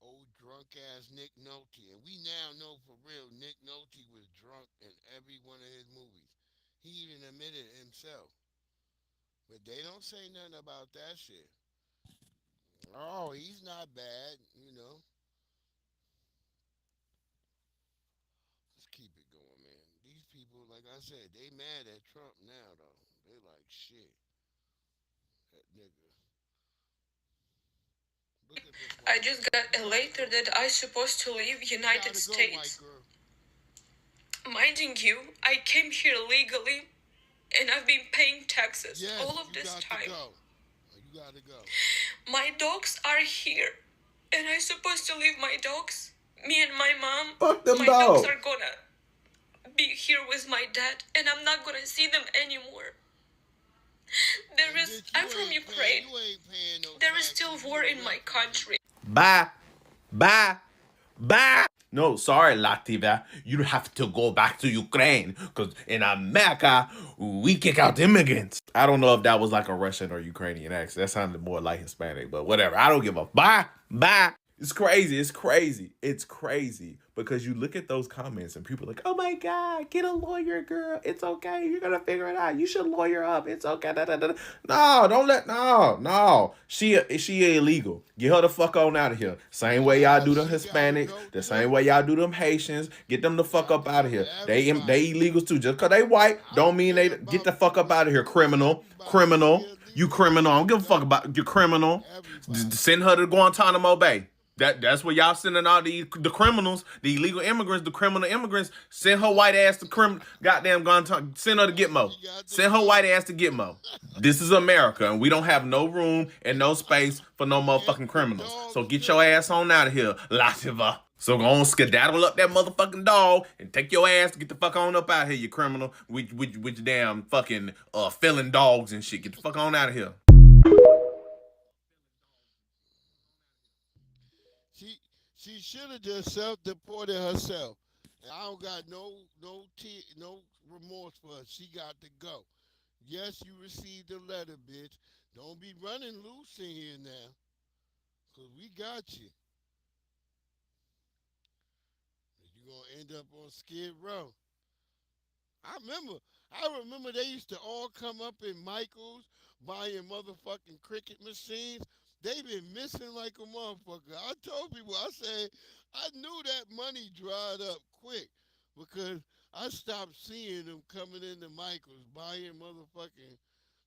Old drunk drunk ass Nick Nolte, and we now know for real Nick Nolte was drunk in every one of his movies. He even admitted it himself. But they don't say nothing about that shit. Oh, he's not bad. Let's keep it going, man. These people, like I said, they mad at Trump now, though. They like, shit, that nigga. I just got a letter that I supposed to leave United States. Minding you, I came here legally, and I've been paying taxes all of this time. You gotta go. My dogs are here, and I supposed to leave my dogs. Me and my mom. Fuck them my dogs. Dogs are gonna be here with my dad, and I'm not gonna see them anymore. I'm from Ukraine. There is still war in my country. Bye. Bye. Bye. No, sorry, Latvia. You have to go back to Ukraine. Because in America, we kick out immigrants. I don't know if that was like a Russian or Ukrainian accent. That sounded more like Hispanic, but whatever. I don't give a bye. Bye. It's crazy. It's crazy. It's crazy. Because you look at those comments and people are like, oh my God, get a lawyer, girl. It's okay. You're going to figure it out. You should lawyer up. It's okay. Da, da, da. No, don't let, no. She illegal. Get her the fuck on out of here. Same way y'all do them Hispanics. The same way y'all do them Haitians. Get them the fuck up out of here. They illegals too. Just because they white don't mean they get the fuck up out of here. Criminal. You criminal. I don't give a fuck about you criminal. Send her to Guantanamo Bay. That's where y'all sending all the criminals, the illegal immigrants, the criminal immigrants. Send her white ass to goddamn Guantanamo. Send her to Gitmo. Send her white ass to Gitmo. This is America, and we don't have no room and no space for no motherfucking criminals. So get your ass on out of here, Lativa. So go on, skedaddle up that motherfucking dog and take your ass to get the fuck on up out of here, you criminal. With your damn fucking felon dogs and shit. Get the fuck on out of here. She should have just self-deported herself. And I don't got no remorse for her. She got to go. Yes, you received a letter, bitch. Don't be running loose in here now. Because we got you. You're going to end up on Skid Row. I remember they used to all come up in Michael's buying motherfucking cricket machines. They been missing like a motherfucker. I told people, I said, I knew that money dried up quick because I stopped seeing them coming into Michael's buying motherfucking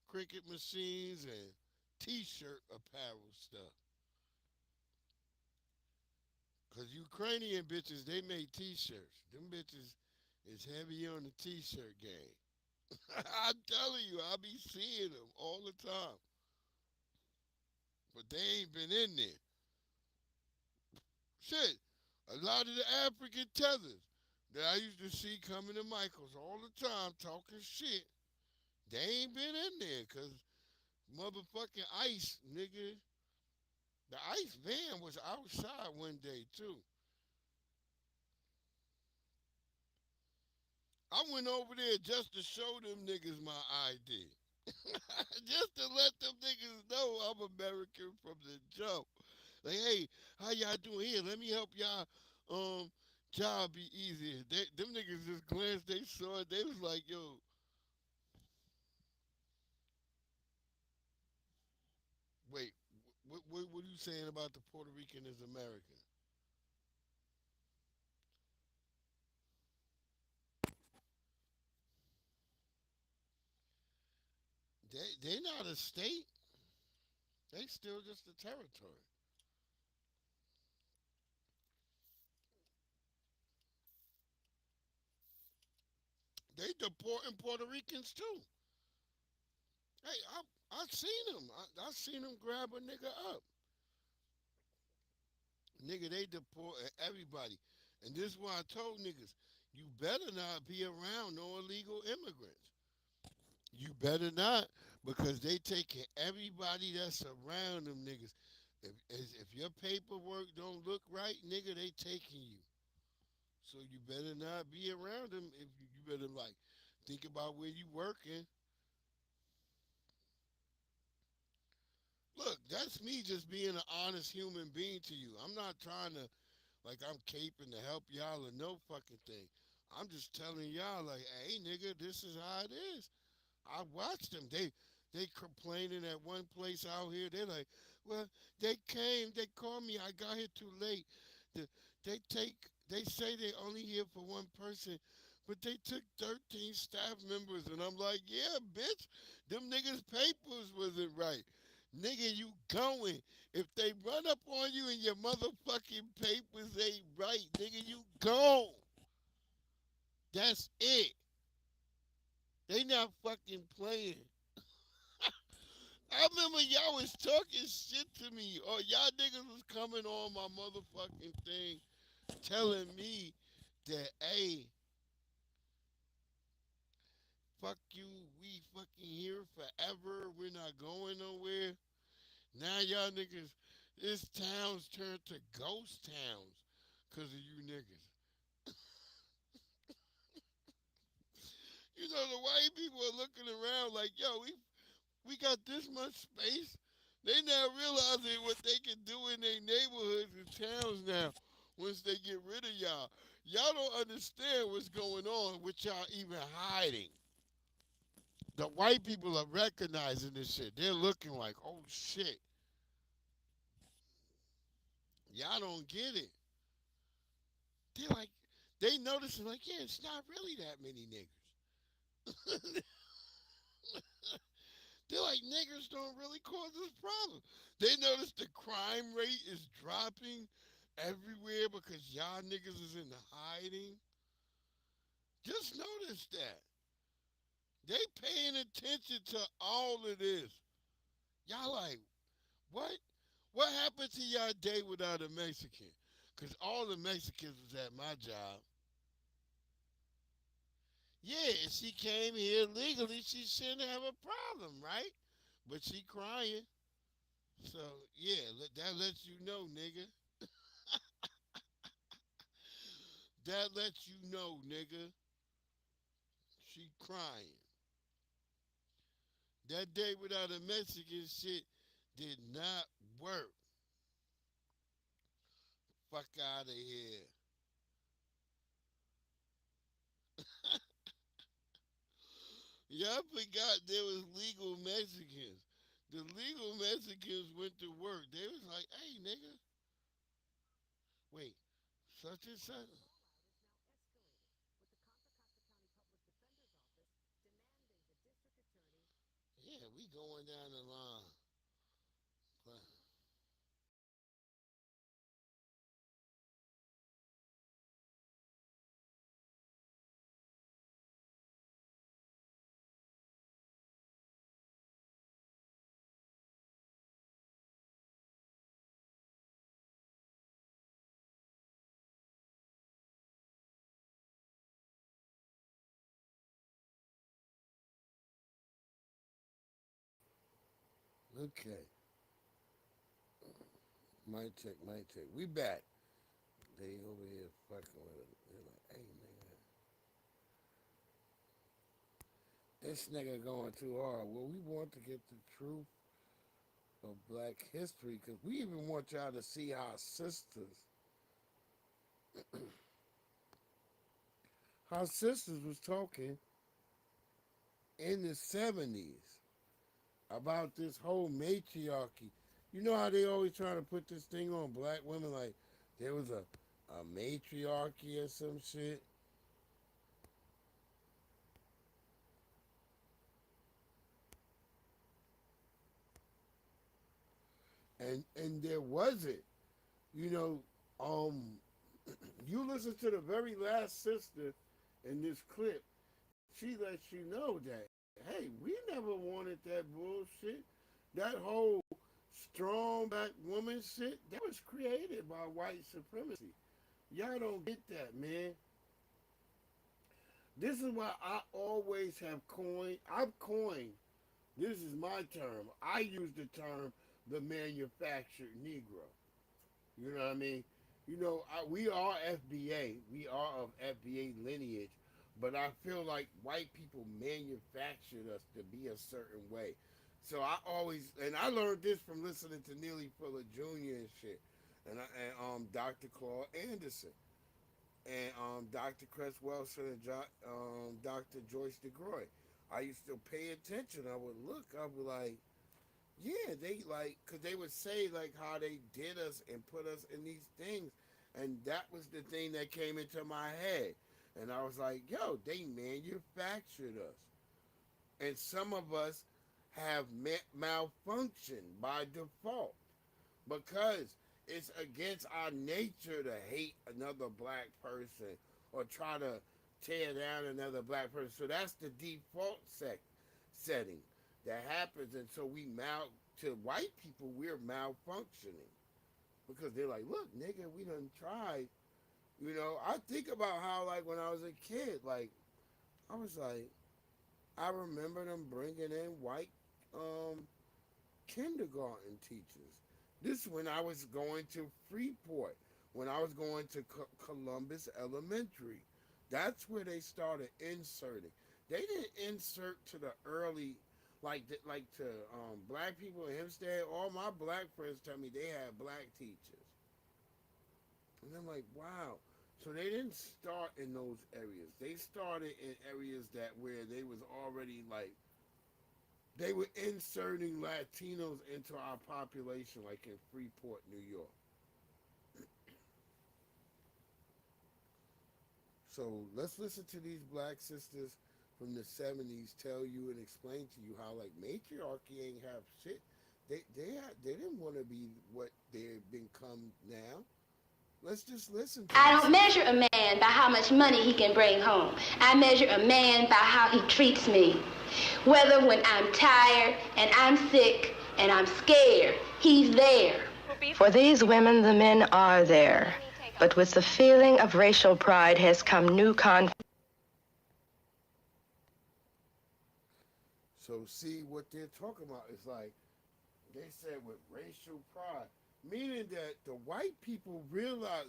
cricket machines and t-shirt apparel stuff. Because Ukrainian bitches, they make t-shirts. Them bitches is heavy on the t-shirt game. I'm telling you, I be seeing them all the time. But they ain't been in there. Shit, a lot of the African tethers that I used to see coming to Michael's all the time talking shit, they ain't been in there because motherfucking ICE, nigga, the ICE van was outside one day too. I went over there just to show them niggas my ID. Just to let them niggas know I'm American from the jump. Like, hey, how y'all doing here? Let me help y'all job be easier. Them niggas just glanced, they saw it, they was like, yo. Wait, what are you saying about the Puerto Rican is American? They not a state. They still just a territory. They deporting Puerto Ricans too. Hey, I seen them. I seen them grab a nigga up. Nigga, they deport everybody. And this is why I told niggas, you better not be around no illegal immigrants. You better not, because they taking everybody that's around them niggas. If your paperwork don't look right, nigga, they taking you. So you better not be around them. If you better like think about where you working. Look, that's me just being an honest human being to you. I'm not trying to like I'm caping to help y'all or no fucking thing. I'm just telling y'all, like, hey, nigga, this is how it is. I watched them. They complaining at one place out here. They're like, well, they came, they called me. I got here too late. The, they say they only here for one person, but they took 13 staff members, and I'm like, yeah, bitch, them niggas' papers wasn't right. Nigga, you going. If they run up on you and your motherfucking papers ain't right, nigga, you gone. That's it. They not fucking playing. I remember y'all was talking shit to me, or y'all niggas was coming on my motherfucking thing, telling me that, hey, fuck you, we fucking here forever, we're not going nowhere. Now y'all niggas, this town's turned to ghost towns because of you niggas. You know, the white people are looking around like, yo, we got this much space. They now realizing what they can do in their neighborhoods and towns now once they get rid of y'all. Y'all don't understand what's going on with y'all even hiding. The white people are recognizing this shit. They're looking like, oh shit. Y'all don't get it. They're like, they noticing like, yeah, it's not really that many niggers. They're like, niggers don't really cause this problem. They notice the crime rate is dropping everywhere because y'all niggas is in hiding. Just notice that. They paying attention to all of this. Y'all like, what? What happened to y'all day without a Mexican? Because all the Mexicans was at my job. Yeah, if she came here legally, she shouldn't have a problem, right? But she crying. So, yeah, that lets you know, nigga. That lets you know, nigga. She crying. That day without a Mexican shit did not work. Fuck out of here. Y'all forgot there was legal Mexicans. The legal Mexicans went to work. They was like, hey, nigga, wait, such and such. Yeah, we going down the line. Okay. Mic check, mic check. We back. They over here fucking with it. They're like, hey, nigga. This nigga going too hard. Well, we want to get the truth of black history because we even want y'all to see our sisters. Our sisters was talking in the 70s about this whole matriarchy. You know how they always try to put this thing on black women like there was a matriarchy or some shit? And there wasn't. You know, you listen to the very last sister in this clip, she lets you know that, hey, we never wanted that bullshit. That whole strong black woman shit, that was created by white supremacy. Y'all don't get that, man. This is why I always have coined, I've coined, this is my term. I use the term the manufactured Negro. You know what I mean? You know, we are FBA. We are of FBA lineage. But I feel like white people manufactured us to be a certain way. So I always, and I learned this from listening to Neely Fuller Jr. and shit. and Dr. Claude Anderson, and Dr. Cress Wilson and Dr. Joyce DeGroy. I used to pay attention. I would look. I would like, yeah, they like, cause they would say like how they did us and put us in these things, and that was the thing that came into my head, and I was like, yo, they manufactured us, and some of us have malfunctioned by default because it's against our nature to hate another black person or try to tear down another black person. So that's the default setting that happens. And so to white people, we're malfunctioning because they're like, look, nigga, we done tried. You know, I think about how, like, when I was a kid, like, I was like, I remember them bringing in white kindergarten teachers. This is when I was going to Freeport, when I was going to Columbus Elementary. That's where they started inserting. They didn't insert to the early, like to black people in Hempstead. All my black friends tell me they had black teachers. And I'm like, wow. So they didn't start in those areas. They started in areas where they was already like, they were inserting Latinos into our population, like in Freeport, New York. So let's listen to these black sisters from the 70s tell you and explain to you how, like, matriarchy ain't have shit. They didn't want to be what they've become now. Let's just listen to I don't measure a man by how much money he can bring home. I measure a man by how he treats me. Whether when I'm tired and I'm sick and I'm scared, he's there. For these women, the men are there. But with the feeling of racial pride has come new conflict. So see what they're talking about is like, they said with racial pride, meaning that the white people realize,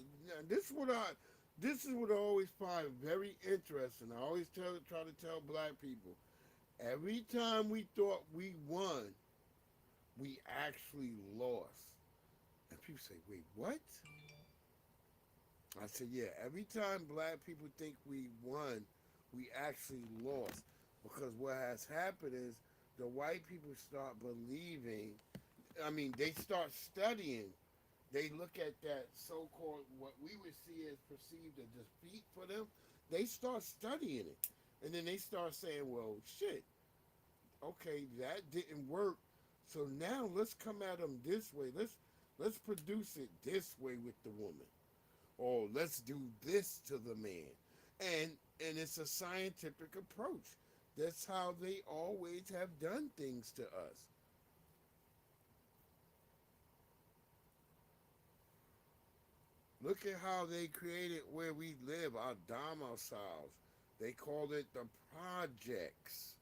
this is what I always find very interesting. I always try to tell black people, every time we thought we won, we actually lost. And people say, wait, what? I said, yeah, every time black people think we won, we actually lost. Because what has happened is the white people start believing, they start studying. They look at that so-called, what we would see as perceived a defeat for them. They start studying it. And then they start saying, well, shit, okay, that didn't work. So now let's come at them this way. Let's produce it this way with the woman. Or let's do this to the man. And it's a scientific approach. That's how they always have done things to us. Look at how they created where we live, our domiciles. They called it the projects.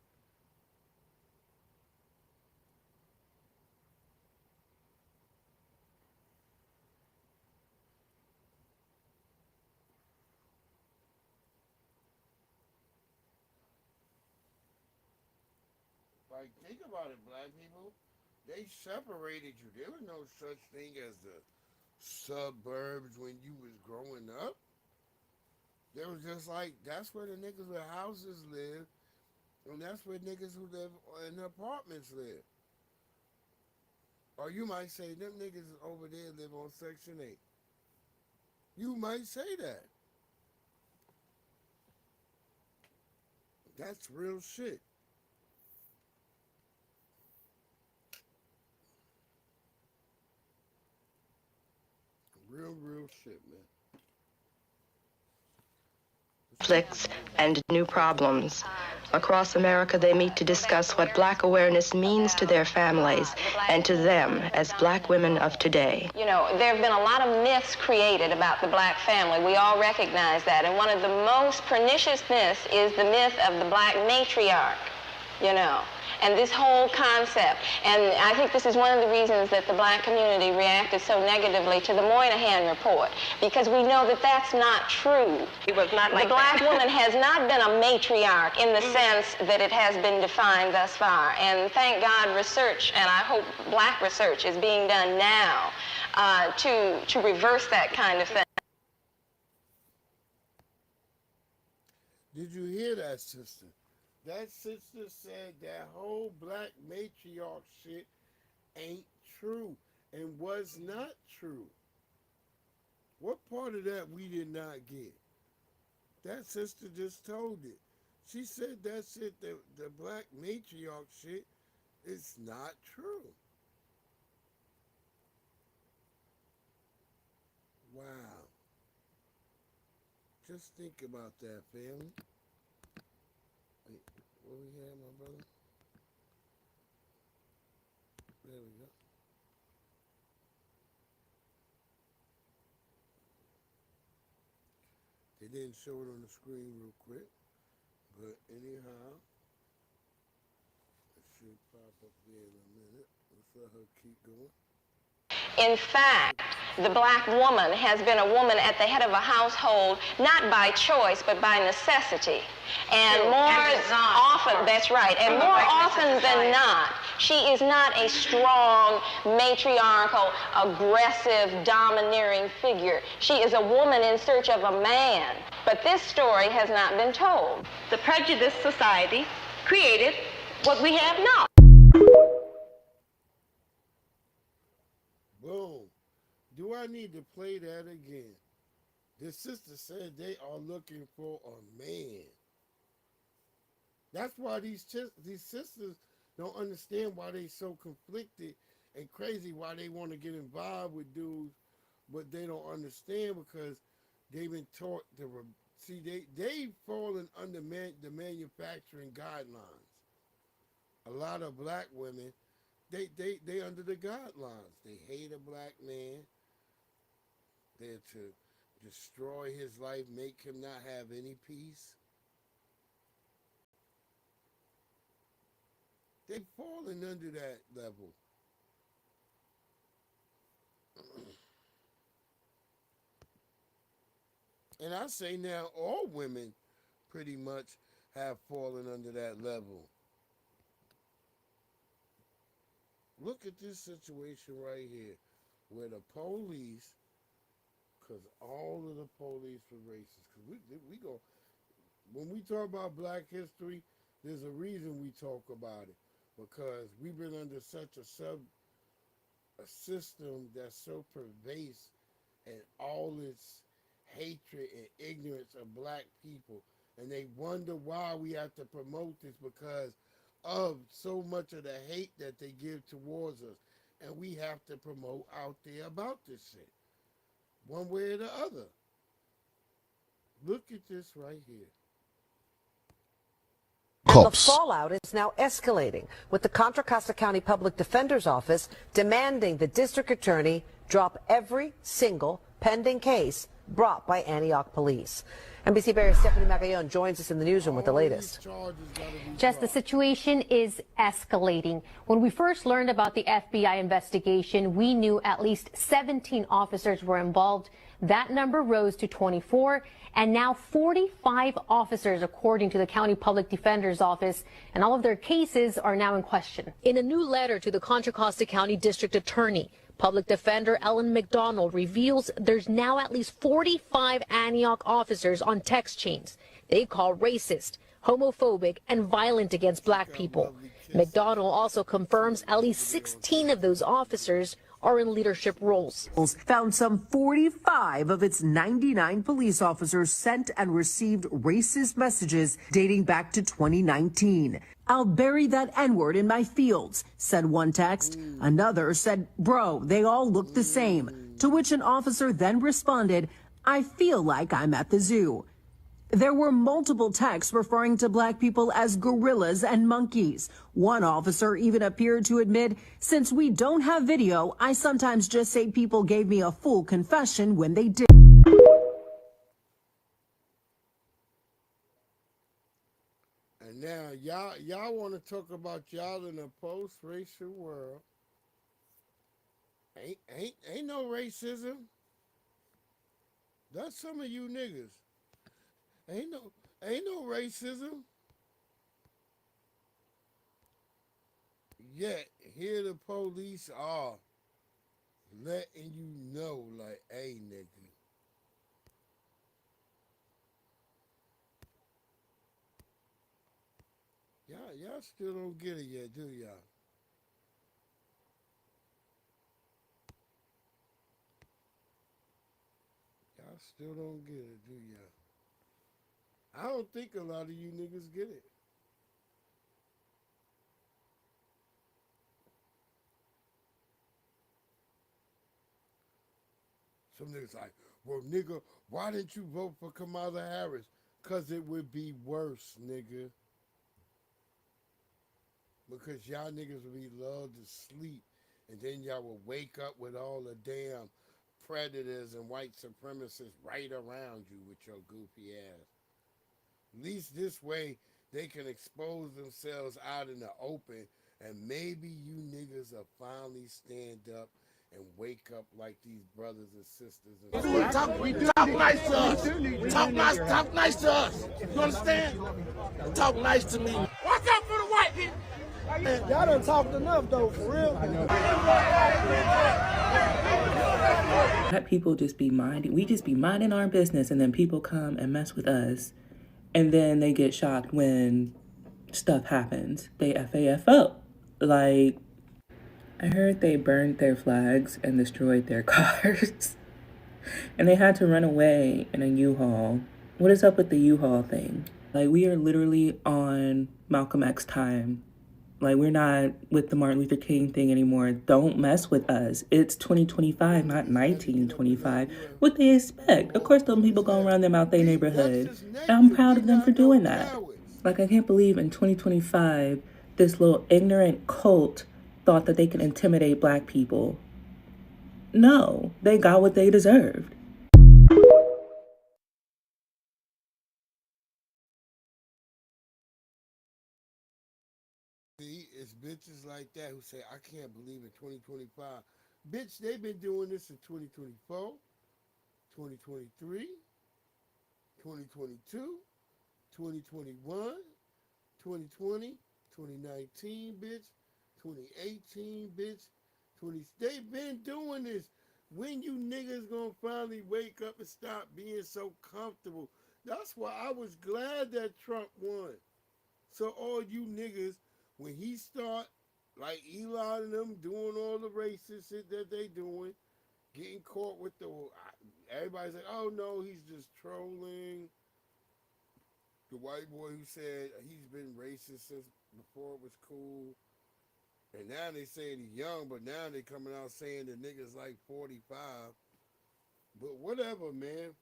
Like, think about it, black people. They separated you. There was no such thing as the suburbs when you was growing up. There was just like, that's where the niggas with houses live, and that's where niggas who live in apartments live. Or you might say, them niggas over there live on Section 8. You might say that. That's real shit. Real shit, man. Conflicts and new problems. Across America, they meet to discuss what Black awareness means to their families and to them as Black women of today. You know, there have been a lot of myths created about the Black family. We all recognize that. And one of the most pernicious myths is the myth of the Black matriarch, you know. and this whole concept. And I think this is one of the reasons that the black community reacted so negatively to the Moynihan report, because we know that that's not true. It was not like the black that. woman has not been a matriarch in the sense that it has been defined thus far. And thank God research, and I hope black research, is being done now to reverse that kind of thing. Did you hear that, sister? That sister said that whole black matriarch shit ain't true and was not true. What part of that we did not get? That sister just told it. She said that shit, the black matriarch shit, is not true. Wow. Just think about that, family. Wait, what we have, my brother? There we go. They didn't show it on the screen real quick, but anyhow, it should pop up there in a minute. Let's let her keep going. In fact, the black woman has been a woman at the head of a household, not by choice, but by necessity. And often, that's right, and more often than not, she is not a strong, matriarchal, aggressive, domineering figure. She is a woman in search of a man. But this story has not been told. The prejudiced society created what we have now. Boom. Do I need to play that again? This sister said they are looking for a man. That's why these sisters don't understand why they so conflicted and crazy, why they want to get involved with dudes, but they don't understand because they've been taught to see they've fallen under the manufacturing guidelines. A lot of black women, they under the guidelines. They hate a black man. They're to destroy his life, make him not have any peace. They've fallen under that level. And I say now all women pretty much have fallen under that level. Look at this situation right here, where the police, because all of the police were racist. Because we go, when we talk about black history, there's a reason we talk about it. Because we've been under such a system that's so pervasive and all its hatred and ignorance of black people. And they wonder why we have to promote this because of so much of the hate that they give towards us. And we have to promote out there about this shit. One way or the other. Look at this right here. And the fallout is now escalating, with the Contra Costa County Public Defender's Office demanding the district attorney drop every single pending case brought by Antioch police. NBC Barry's Stephanie Magallon joins us in the newsroom with the latest. Jess, the situation is escalating. When we first learned about the FBI investigation, we knew at least 17 officers were involved. That number rose to 24, and now 45 officers, according to the County Public Defender's Office, and all of their cases are now in question. In a new letter to the Contra Costa County District Attorney, Public Defender Ellen McDonald reveals there's now at least 45 Antioch officers on text chains they call racist, homophobic, and violent against black people. McDonald also confirms at least 16 of those officers are in leadership roles. Found some 45 of its 99 police officers sent and received racist messages dating back to 2019. "I'll bury that N-word in my fields," said one text. Another said, "Bro, they all look the same." To which an officer then responded, "I feel like I'm at the zoo." There were multiple texts referring to black people as gorillas and monkeys. One officer even appeared to admit, "Since we don't have video, I sometimes just say people gave me a full confession when they did." And now y'all want to talk about y'all in a post-racial world. Ain't no racism. That's some of you niggas. Ain't no racism. Yet here the police are letting you know, like, hey, nigga. Y'all still don't get it yet, do y'all? Y'all still don't get it, do y'all? I don't think a lot of you niggas get it. Some niggas like, well, nigga, why didn't you vote for Kamala Harris? Because it would be worse, nigga. Because y'all niggas would be lulled to sleep, and then y'all will wake up with all the damn predators and white supremacists right around you with your goofy ass. At least this way, they can expose themselves out in the open, and maybe you niggas will finally stand up and wake up like these brothers and sisters. Talk nice to us. Talk nice to us. You understand? Talk nice to me. Watch out for the white people. Y'all done talked enough though, for real. Black people just be minding our business, and then people come and mess with us, and then they get shocked when stuff happens. They FAF up. Like, I heard they burned their flags and destroyed their cars. And they had to run away in a U-Haul. What is up with the U-Haul thing? Like, we are literally on Malcolm X time. Like, we're not with the Martin Luther King thing anymore. Don't mess with us. It's 2025, not 1925. What they expect? Of course, those people go around them out their neighborhood. And I'm proud of them for doing that. Like, I can't believe in 2025, this little ignorant cult thought that they could intimidate Black people. No, they got what they deserved. See, it's bitches like that who say, I can't believe in 2025. Bitch, they've been doing this in 2024, 2023, 2022, 2021, 2020, 2019, bitch, 2018, bitch, they've been doing this. When you niggas gonna finally wake up and stop being so comfortable? That's why I was glad that Trump won. So all you niggas, when he start, like Elon and them doing all the racist shit that they doing, getting caught with the, everybody's like, oh no, he's just trolling. The white boy who said he's been racist since before it was cool. And now they saying he's young, but now they coming out saying the nigga's like 45. But whatever, man.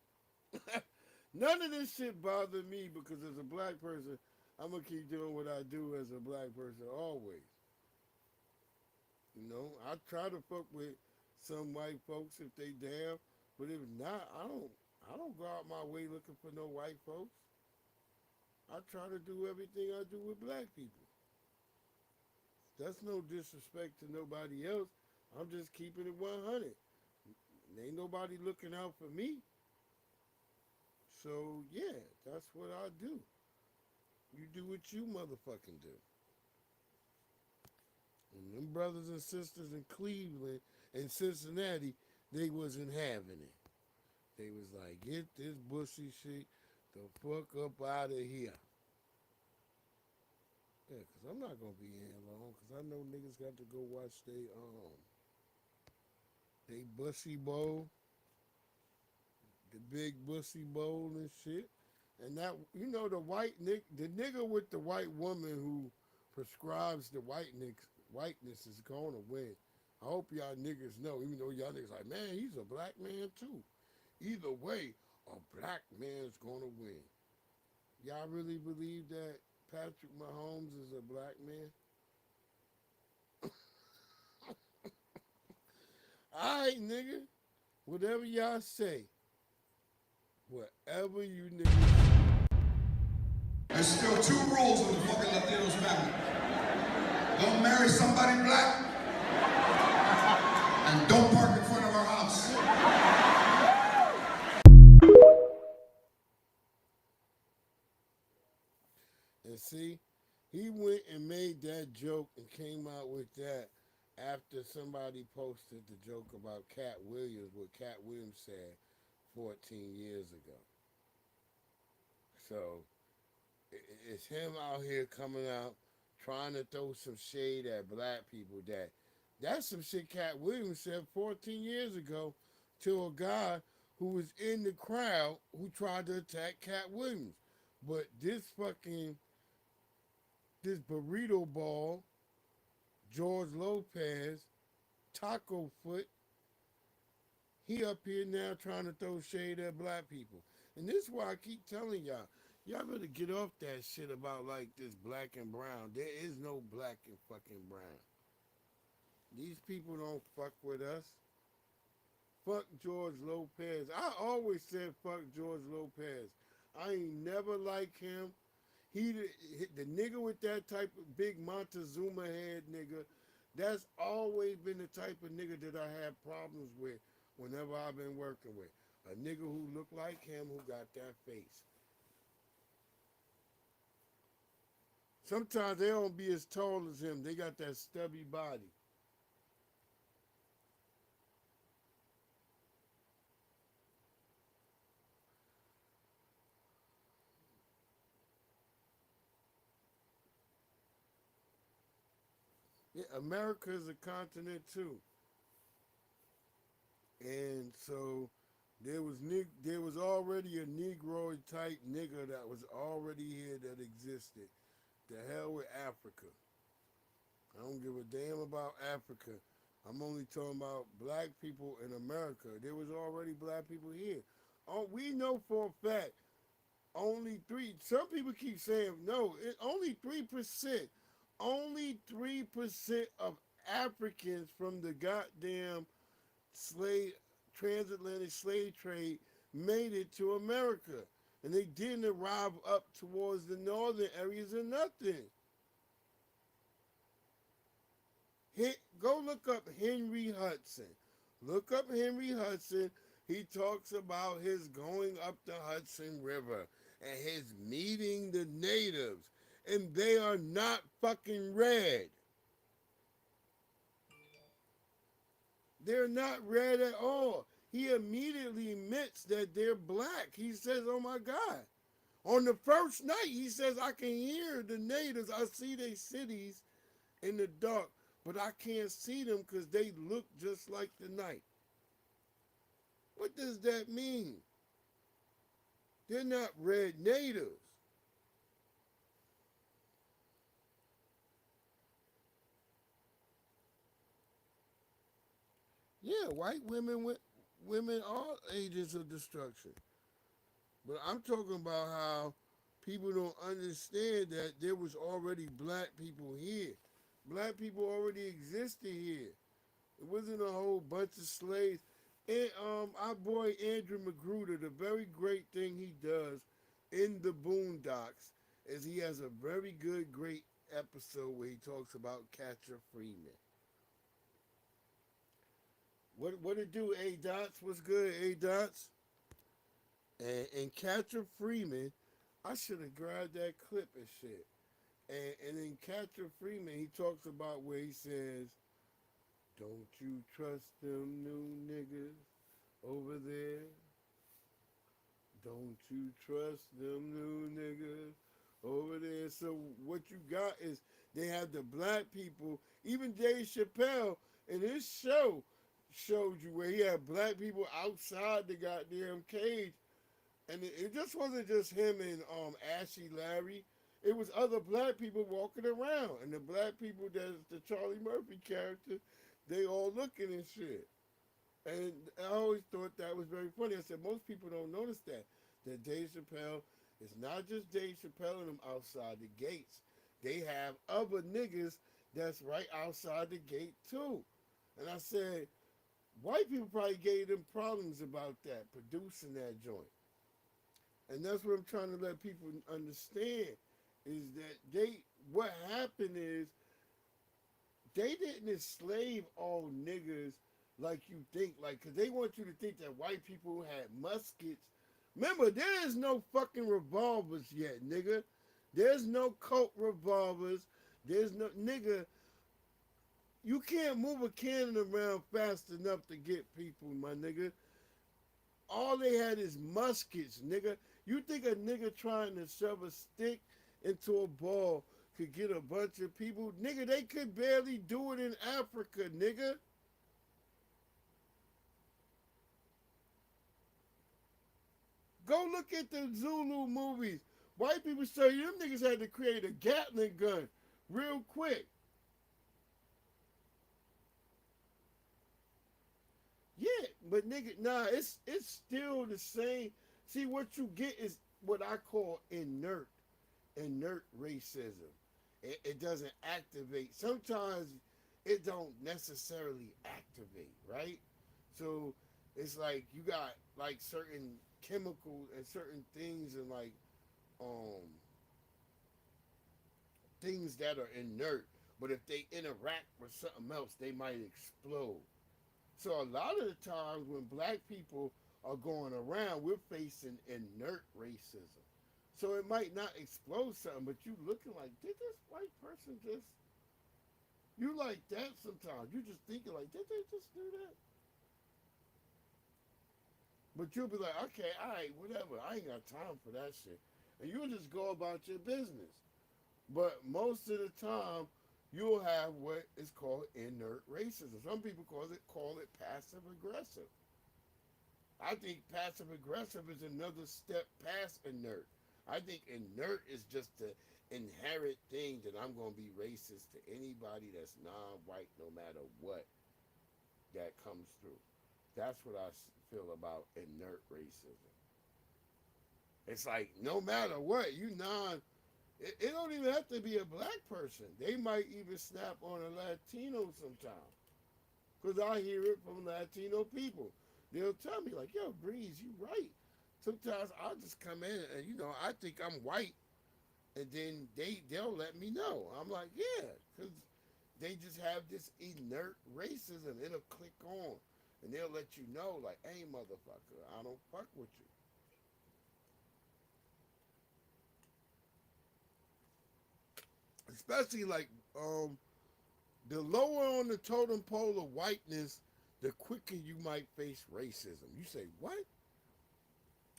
None of this shit bothered me because as a Black person, I'm going to keep doing what I do as a Black person always. You know, I try to fuck with some white folks if they down, but if not, I don't go out my way looking for no white folks. I try to do everything I do with Black people. That's no disrespect to nobody else. I'm just keeping it 100. Ain't nobody looking out for me. So, yeah, that's what I do. You do what you motherfucking do. And them brothers and sisters in Cleveland and Cincinnati, they wasn't having it. They was like, get this bussy shit the fuck up out of here. Yeah, because I'm not going to be here long because I know niggas got to go watch they bussy bowl, the big bussy bowl and shit. And that, you know, the nigga with the white woman who prescribes the whiteness is going to win. I hope y'all niggas know, even though y'all niggas like, man, he's a Black man too. Either way, a Black man's going to win. Y'all really believe that Patrick Mahomes is a Black man? All right, nigga. Whatever y'all say. Whatever you niggas say. There's still 2 rules in the fucking Latinos family. Don't marry somebody black, and don't park in front of our house. And see, he went and made that joke and came out with that after somebody posted the joke about Cat Williams, what Cat Williams said 14 years ago. So it's him out here coming out trying to throw some shade at black people. That's some shit Cat Williams said 14 years ago to a guy who was in the crowd who tried to attack Cat Williams. But this burrito ball, George Lopez, Taco Foot, he up here now trying to throw shade at black people. And this is why I keep telling y'all better get off that shit about like this black and brown. There is no black and fucking brown. These people don't fuck with us. Fuck George Lopez. I always said fuck George Lopez. I ain't never like him. He the nigga with that type of big Montezuma head nigga, that's always been the type of nigga that I have problems with whenever I've been working with. A nigga who looked like him, who got that face. Sometimes they don't be as tall as him. They got that stubby body. Yeah, America is a continent too. And so there was already a Negroid type nigga that was already here that existed. The hell with Africa. I don't give a damn about Africa. I'm only talking about black people in America. There was already black people here. Oh, we know for a fact, only 3, some people keep saying, no, only 3%. Only 3% of Africans from the goddamn transatlantic slave trade made it to America. And they didn't arrive up towards the northern areas or nothing. Go look up Henry Hudson. Look up Henry Hudson. He talks about his going up the Hudson River and his meeting the natives. And they are not fucking red. They're not red at all. He immediately admits that they're black. He says, oh my God. On the first night, he says, I can hear the natives. I see their cities in the dark, but I can't see them because they look just like the night. What does that mean? They're not red natives. Yeah, white women are agents of destruction. But I'm talking about how people don't understand that there was already black people here. Black people already existed here. It wasn't a whole bunch of slaves. And our boy Andrew Magruder, the very great thing he does in the Boondocks is he has a very good, great episode where he talks about Catcher Freeman. What it do, A-Dots? What's good, A-Dots? And Catcher Freeman, I should have grabbed that clip and shit. And in Catcher Freeman, he talks about where he says, don't you trust them new niggas over there? Don't you trust them new niggas over there? So what you got is they have the black people, even Dave Chappelle in his show showed you where he had black people outside the goddamn cage. And it just wasn't just him and Ashy Larry. It was other black people walking around. And the black people that's the Charlie Murphy character, they all looking and shit. And I always thought that was very funny. I said, most people don't notice that Dave Chappelle is not just Dave Chappelle and them outside the gates. They have other niggas that's right outside the gate too. And I said, white people probably gave them problems about that, producing that joint. And that's what I'm trying to let people understand is that what happened is they didn't enslave all niggas like you think, like, because they want you to think that white people had muskets. Remember, there is no fucking revolvers yet, nigga. There's no Colt revolvers. There's no, nigga, you can't move a cannon around fast enough to get people, my nigga. All they had is muskets, nigga. You think a nigga trying to shove a stick into a ball could get a bunch of people? Nigga, they could barely do it in Africa, nigga. Go look at the Zulu movies. White people say them niggas had to create a Gatling gun real quick. Yeah, but nigga, nah, it's still the same. See, what you get is what I call inert racism. It doesn't activate. Sometimes it don't necessarily activate, right? So it's like you got like certain chemicals and certain things and like things that are inert, but if they interact with something else, they might explode. So a lot of the times when black people are going around, we're facing inert racism. So it might not explode something, but you looking like, did this white person just, you like that sometimes. You just thinking like, did they just do that? But you'll be like, okay, all right, whatever. I ain't got time for that shit. And you'll just go about your business. But most of the time, you'll have what is called inert racism. Some people call it passive aggressive. I think passive aggressive is another step past inert. I think inert is just the inherent thing that I'm going to be racist to anybody that's non-white, no matter what that comes through. That's what I feel about inert racism. It's like, no matter what, it don't even have to be a black person. They might even snap on a Latino sometimes. Because I hear it from Latino people. They'll tell me like, yo, Breeze, you right. Sometimes I'll just come in and, I think I'm white. And then they'll let me know. I'm like, yeah. Because they just have this inert racism. It'll click on. And they'll let you know like, hey, motherfucker, I don't fuck with you. Especially like the lower on the totem pole of whiteness, the quicker you might face racism. You say, what?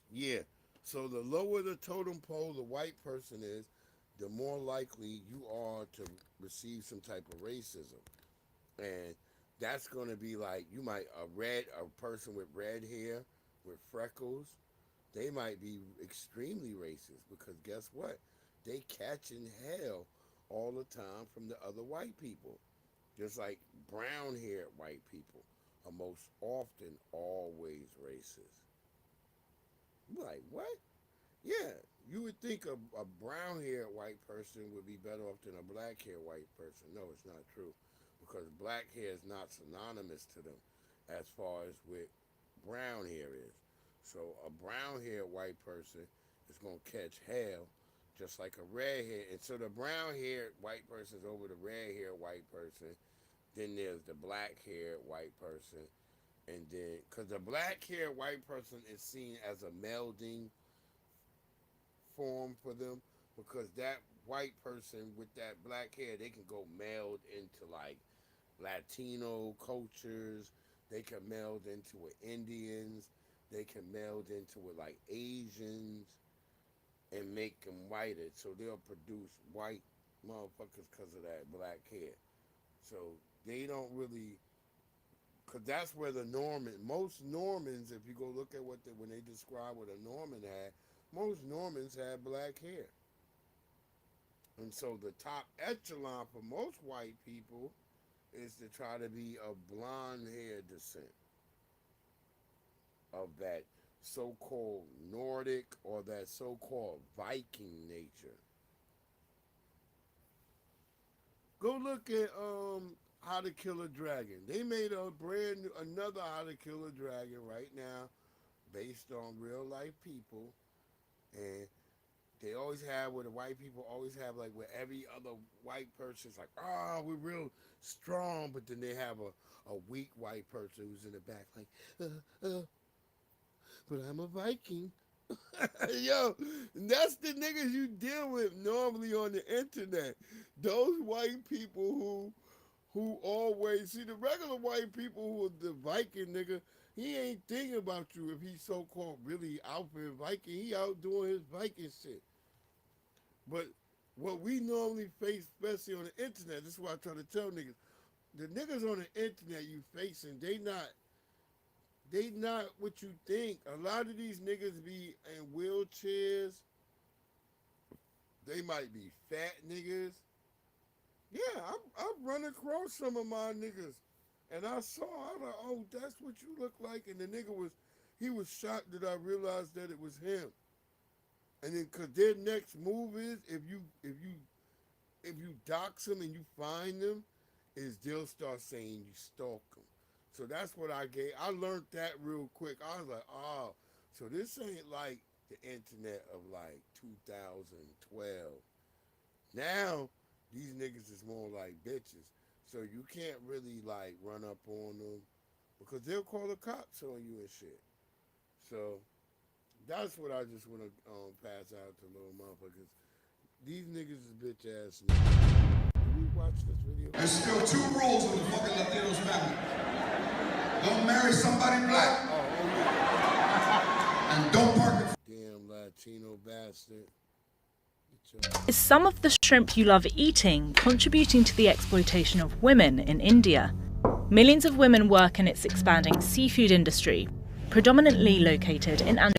Yeah. So the lower the totem pole the white person is, the more likely you are to receive some type of racism. And that's going to be like, you might, a person with red hair, with freckles, they might be extremely racist because guess what? They catching hell all the time from the other white people. Just like brown-haired white people are most often always racist. You're like, what? Yeah, you would think a brown-haired white person would be better off than a black-haired white person. No, it's not true. Because black hair is not synonymous to them as far as with brown hair is. So a brown-haired white person is going to catch hell just like a red-haired. And so the brown-haired white person is over the red-haired white person. Then there's the black-haired white person. And then, because the black-haired white person is seen as a melding form for them. Because that white person with that black hair, they can go meld into like Latino cultures. They can meld into with Indians. They can meld into with like Asians and make them whiter. So they'll produce white motherfuckers because of that black hair. So they don't really, because that's where most Normans, if you go look at when they describe what a Norman had, most Normans had black hair. And so the top echelon for most white people is to try to be of blonde hair descent, of that so-called Nordic or that so-called Viking nature. Go look at How to Kill a Dragon. They made another How to Kill a Dragon right now based on real life people. And they always have where the white people always have like where every other white person's like, oh, we're real strong, but then they have a weak white person who's in the back like, but I'm a Viking. Yo, that's the niggas you deal with normally on the internet. Those white people who always see the regular white people who are the Viking nigga. He ain't thinking about you if he's so-called really out for Viking. He out doing his Viking shit. But what we normally face, especially on the internet, this is what I try to tell niggas. The niggas on the internet you facing, they not what you think. A lot of these niggas be in wheelchairs. They might be fat niggas. Yeah, I've run across some of my niggas. And I was like, oh, that's what you look like. And the nigga he was shocked that I realized that it was him. And then, cause their next move is, if you dox them and you find them, is they'll start saying you stalk them. So that's what I learned that real quick. I was like, oh, so this ain't like the internet of like 2012. Now, these niggas is more like bitches. So you can't really like run up on them because they'll call the cops on you and shit. So that's what I just want to pass out to little motherfuckers. These niggas is bitch ass niggas. Did we watch this video? There's still 2 rules in the fucking Latinos family. Don't marry somebody black. And don't park it. Damn Latino bastard. Is some of the shrimp you love eating contributing to the exploitation of women in India? Millions of women work in its expanding seafood industry, predominantly located in Now,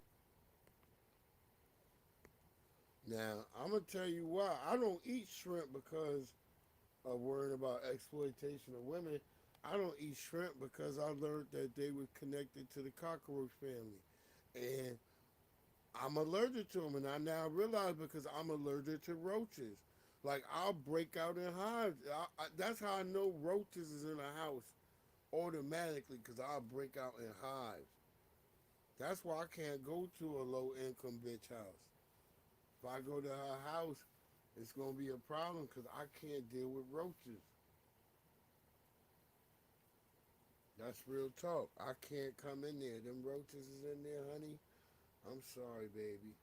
I'm going to tell you why. I don't eat shrimp because of worrying about exploitation of women. I don't eat shrimp because I learned that they were connected to the cockroach family. And I'm allergic to them, and I now realize because I'm allergic to roaches. Like, I'll break out in hives. That's how I know roaches is in a house automatically, because I'll break out in hives. That's why I can't go to a low-income bitch house. If I go to her house, it's going to be a problem because I can't deal with roaches. That's real talk. I can't come in there. Them roaches is in there, honey. I'm sorry, baby.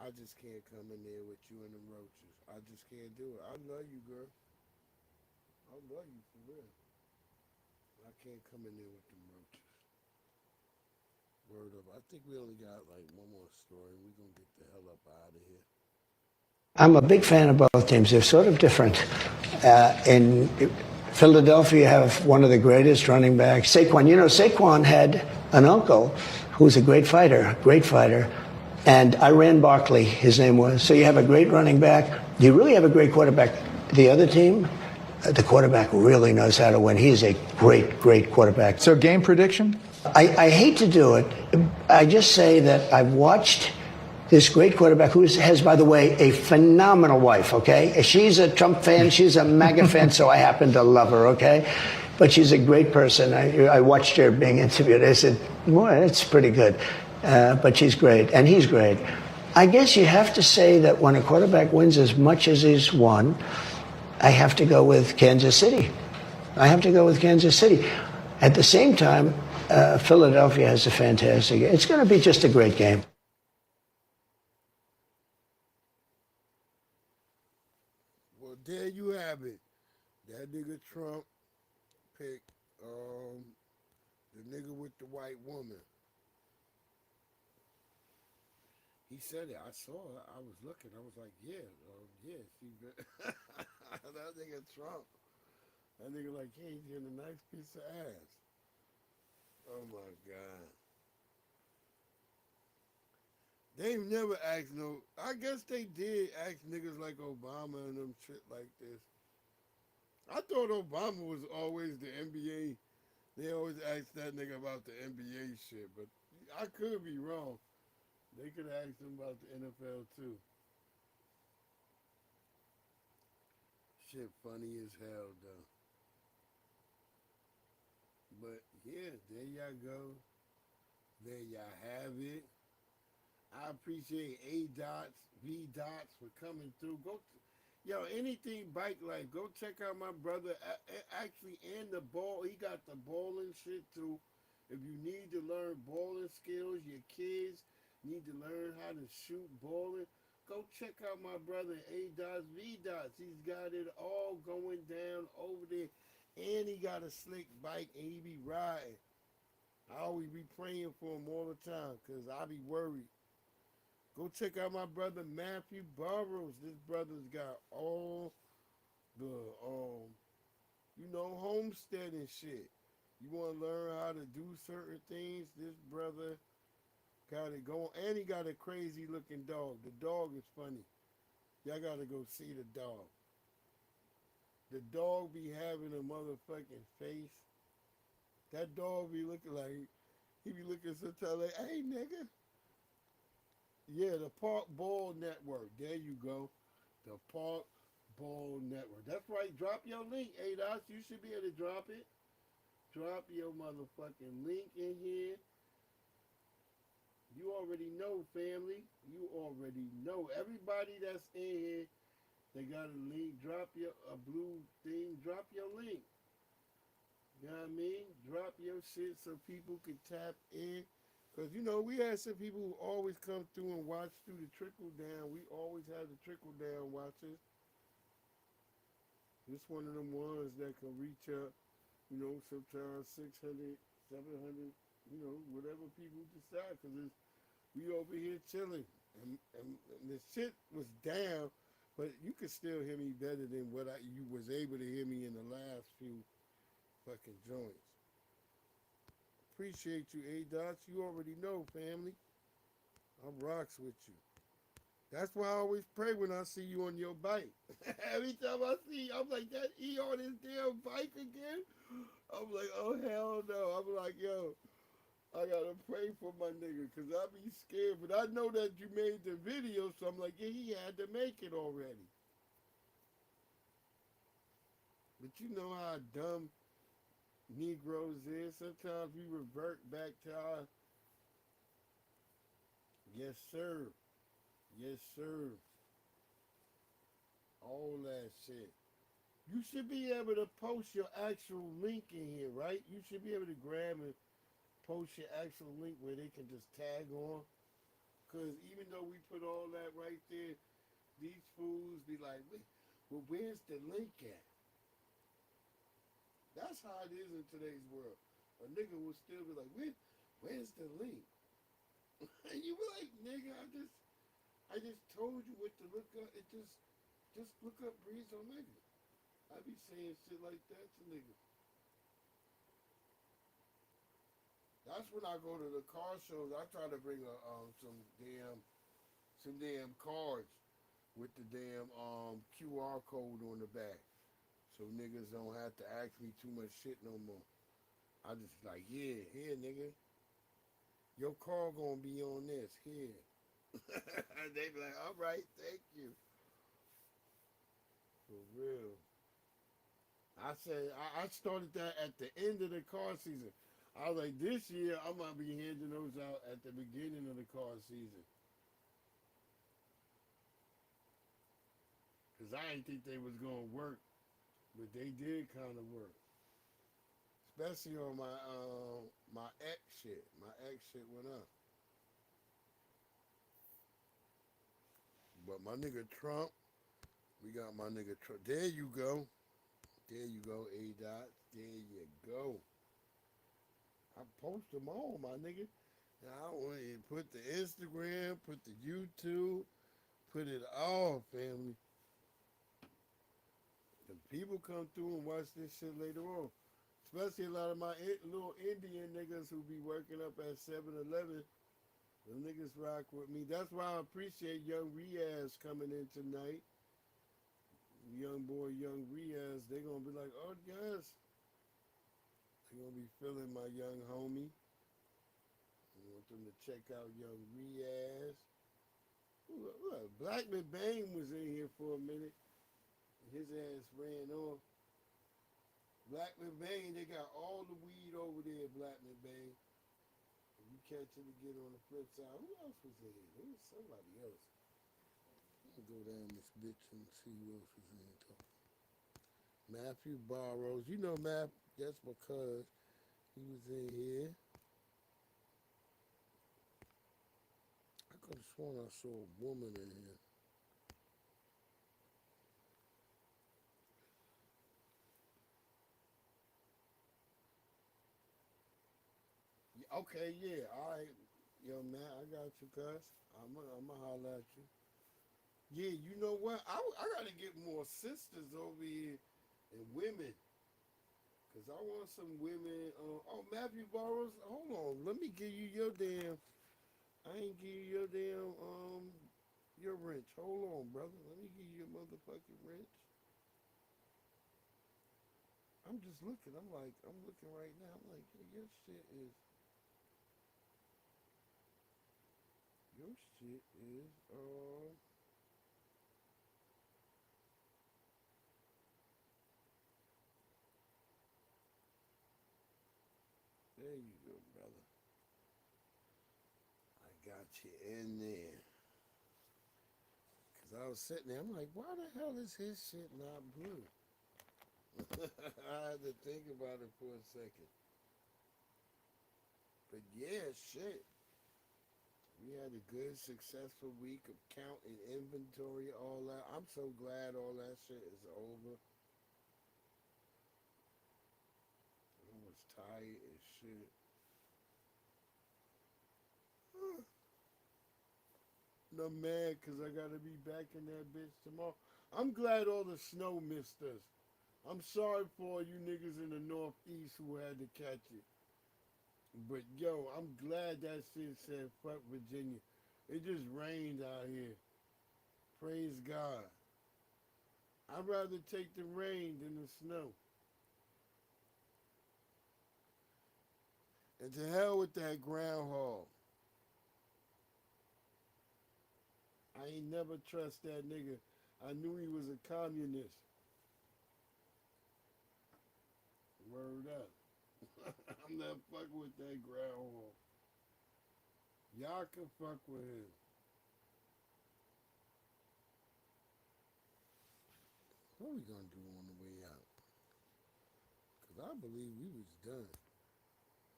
I just can't come in there with you and them roaches. I just can't do it. I love you, girl. I love you for real. I can't come in there with them roaches. Word up. I think we only got like one more story. We're going to get the hell up out of here. I'm a big fan of both teams. They're sort of different. In Philadelphia, you have one of the greatest running backs, Saquon. You know, Saquon had an uncle who's a great fighter, and Iran Barkley, his name was. So you have a great running back. You really have a great quarterback. The other team, the quarterback really knows how to win. He's a great, great quarterback. So game prediction? I hate to do it. I just say that I've watched this great quarterback who has, by the way, a phenomenal wife, okay? She's a Trump fan. She's a MAGA fan, so I happen to love her, okay? But she's a great person. I watched her being interviewed. I said, boy, that's pretty good. But she's great, and he's great. I guess you have to say that when a quarterback wins as much as he's won, I have to go with Kansas City. At the same time, Philadelphia has a fantastic. It's going to be just a great game. Well, there you have it. That nigga Trump picked the nigga with the white woman. He said it. I saw it. I was looking. I was like, yeah. That nigga Trump. That nigga like, yeah, he's getting a nice piece of ass. Oh, my God. They've never asked no... I guess they did ask niggas like Obama and them shit like this. I thought Obama was always the NBA. They always asked that nigga about the NBA shit, but I could be wrong. They could ask him about the NFL too. Shit funny as hell though. But yeah, there y'all go. There y'all have it. I appreciate A Dots, V Dots for coming through. Yo, anything bike life. Go check out my brother. Actually, and the ball. He got the bowling shit too. If you need to learn bowling skills, your kids need to learn how to shoot bowling, go check out my brother A Dots, V Dots. He's got it all going down over there. And he got a slick bike and he be riding. I always be praying for him all the time because I be worried. Go check out my brother Matthew Burrows. This brother's got all the, homesteading shit. You want to learn how to do certain things, this brother got it going. And he got a crazy looking dog. The dog is funny. Y'all got to go see the dog. The dog be having a motherfucking face. That dog be looking like, he be looking sometimes like, hey, nigga. Yeah, the Park Ball Network. There you go. The Park Ball Network. That's right. Drop your link, A-Dots. You should be able to drop it. Drop your motherfucking link in here. You already know, family. You already know. Everybody that's in here, they got a link. Drop a blue thing. Drop your link. You know what I mean? Drop your shit so people can tap in. Because, we had some people who always come through and watch through the trickle down. We always have the trickle down watchers. It's one of them ones that can reach up, sometimes 600, 700, whatever people decide. Because we over here chilling. And the shit was down, but you could still hear me better than what you was able to hear me in the last few fucking joints. Appreciate you, A-Dots. You already know, family. I rocks with you. That's why I always pray when I see you on your bike. Every time I see you, I'm like, that E on his damn bike again? I'm like, oh, hell no. I'm like, yo, I gotta pray for my nigga, because I be scared. But I know that you made the video, so I'm like, yeah, he had to make it already. But you know how dumb Negroes is. Sometimes we revert back to our, yes, sir. Yes, sir. All that shit. You should be able to post your actual link in here, right? You should be able to grab and post your actual link where they can just tag on. Because even though we put all that right there, these fools be like, well, where's the link at? That's how it is in today's world. A nigga will still be like, where's the link? And you be like, nigga, I just told you what to look up. It just look up Breeze Omega. I be saying shit like that to niggas. That's when I go to the car shows. I try to bring some damn cards with the damn QR code on the back, so niggas don't have to ask me too much shit no more. I just like, yeah, here, nigga. Your car gonna be on this here. They be like, all right, thank you. For real. I said, I started that at the end of the car season. I was like, this year, I'm going to be handing those out at the beginning of the car season. Because I didn't think they was going to work. But they did kind of work. Especially on my X shit. My X shit went up. But my nigga Trump, we got my nigga Trump. There you go. There you go, A-Dots. There you go. I post them all, my nigga. Now, I want to put the Instagram, put the YouTube, put it all, family. The people come through and watch this shit later on. Especially a lot of my little Indian niggas who be working up at 7-Eleven. The niggas rock with me. That's why I appreciate Young Riaz coming in tonight. Young boy, Young Riaz, they gonna be like, oh, yes. They gonna be feeling my young homie. I want them to check out Young Riaz. Look, Blackman Bane was in here for a minute. His ass ran off. Blackman Bane, they got all the weed over there, Blackman Bane. You catch it to get on the flip side. Who else was in here? There was somebody else. Let me go down this bitch and see who else was in here. Matthew Barrows. You know Matt, that's because he was in here. I could have sworn I saw a woman in here. Okay, yeah, all right. Yo, man, I got you, cuz. I'm gonna holler at you. Yeah, you know what? I got to get more sisters over here and women. Because I want some women. Oh, Matthew Barrows, hold on. Let me give you your damn. I ain't give you your damn, your wrench. Hold on, brother. Let me give you your motherfucking wrench. I'm just looking. I'm looking right now. I'm like, hey, your shit is. Your shit is, there you go, brother. I got you in there. Because I was sitting there, I'm like, why the hell is his shit not blue? I had to think about it for a second. But yeah, shit. We had a good, successful week of counting inventory, all that. I'm so glad all that shit is over. I was tired as shit. And I'm mad because I got to be back in that bitch tomorrow. I'm glad all the snow missed us. I'm sorry for you niggas in the Northeast who had to catch it. But, yo, I'm glad that shit said fuck Virginia. It just rained out here. Praise God. I'd rather take the rain than the snow. And to hell with that groundhog. I ain't never trust that nigga. I knew he was a communist. Word up. I'm not fucking with that groundhog. Y'all can fuck with him. What we gonna do on the way out? Because I believe we was done.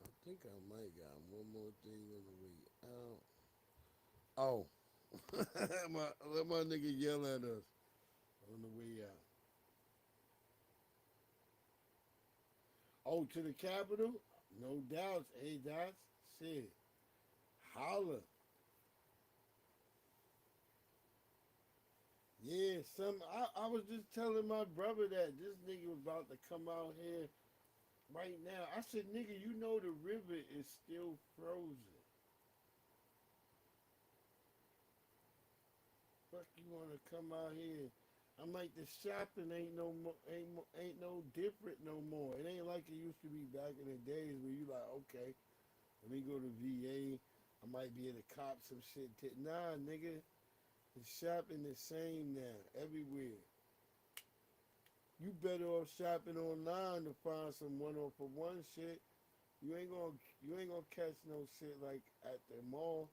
I think I might got one more thing on the way out. Oh. Let my nigga yell at us on the way out. Oh, to the Capitol? No doubts. Hey, dots. Shit. Holla. Yeah, I was just telling my brother that this nigga was about to come out here right now. I said, nigga, you know the river is still frozen. Fuck you wanna come out here? I'm like, the shopping ain't no different no more. It ain't like it used to be back in the days where you like, okay, let me go to VA. I might be able to cop some shit. Nah, nigga, the shopping the same now, everywhere. You better off shopping online to find some one-for-one shit. You ain't gonna catch no shit like at the mall.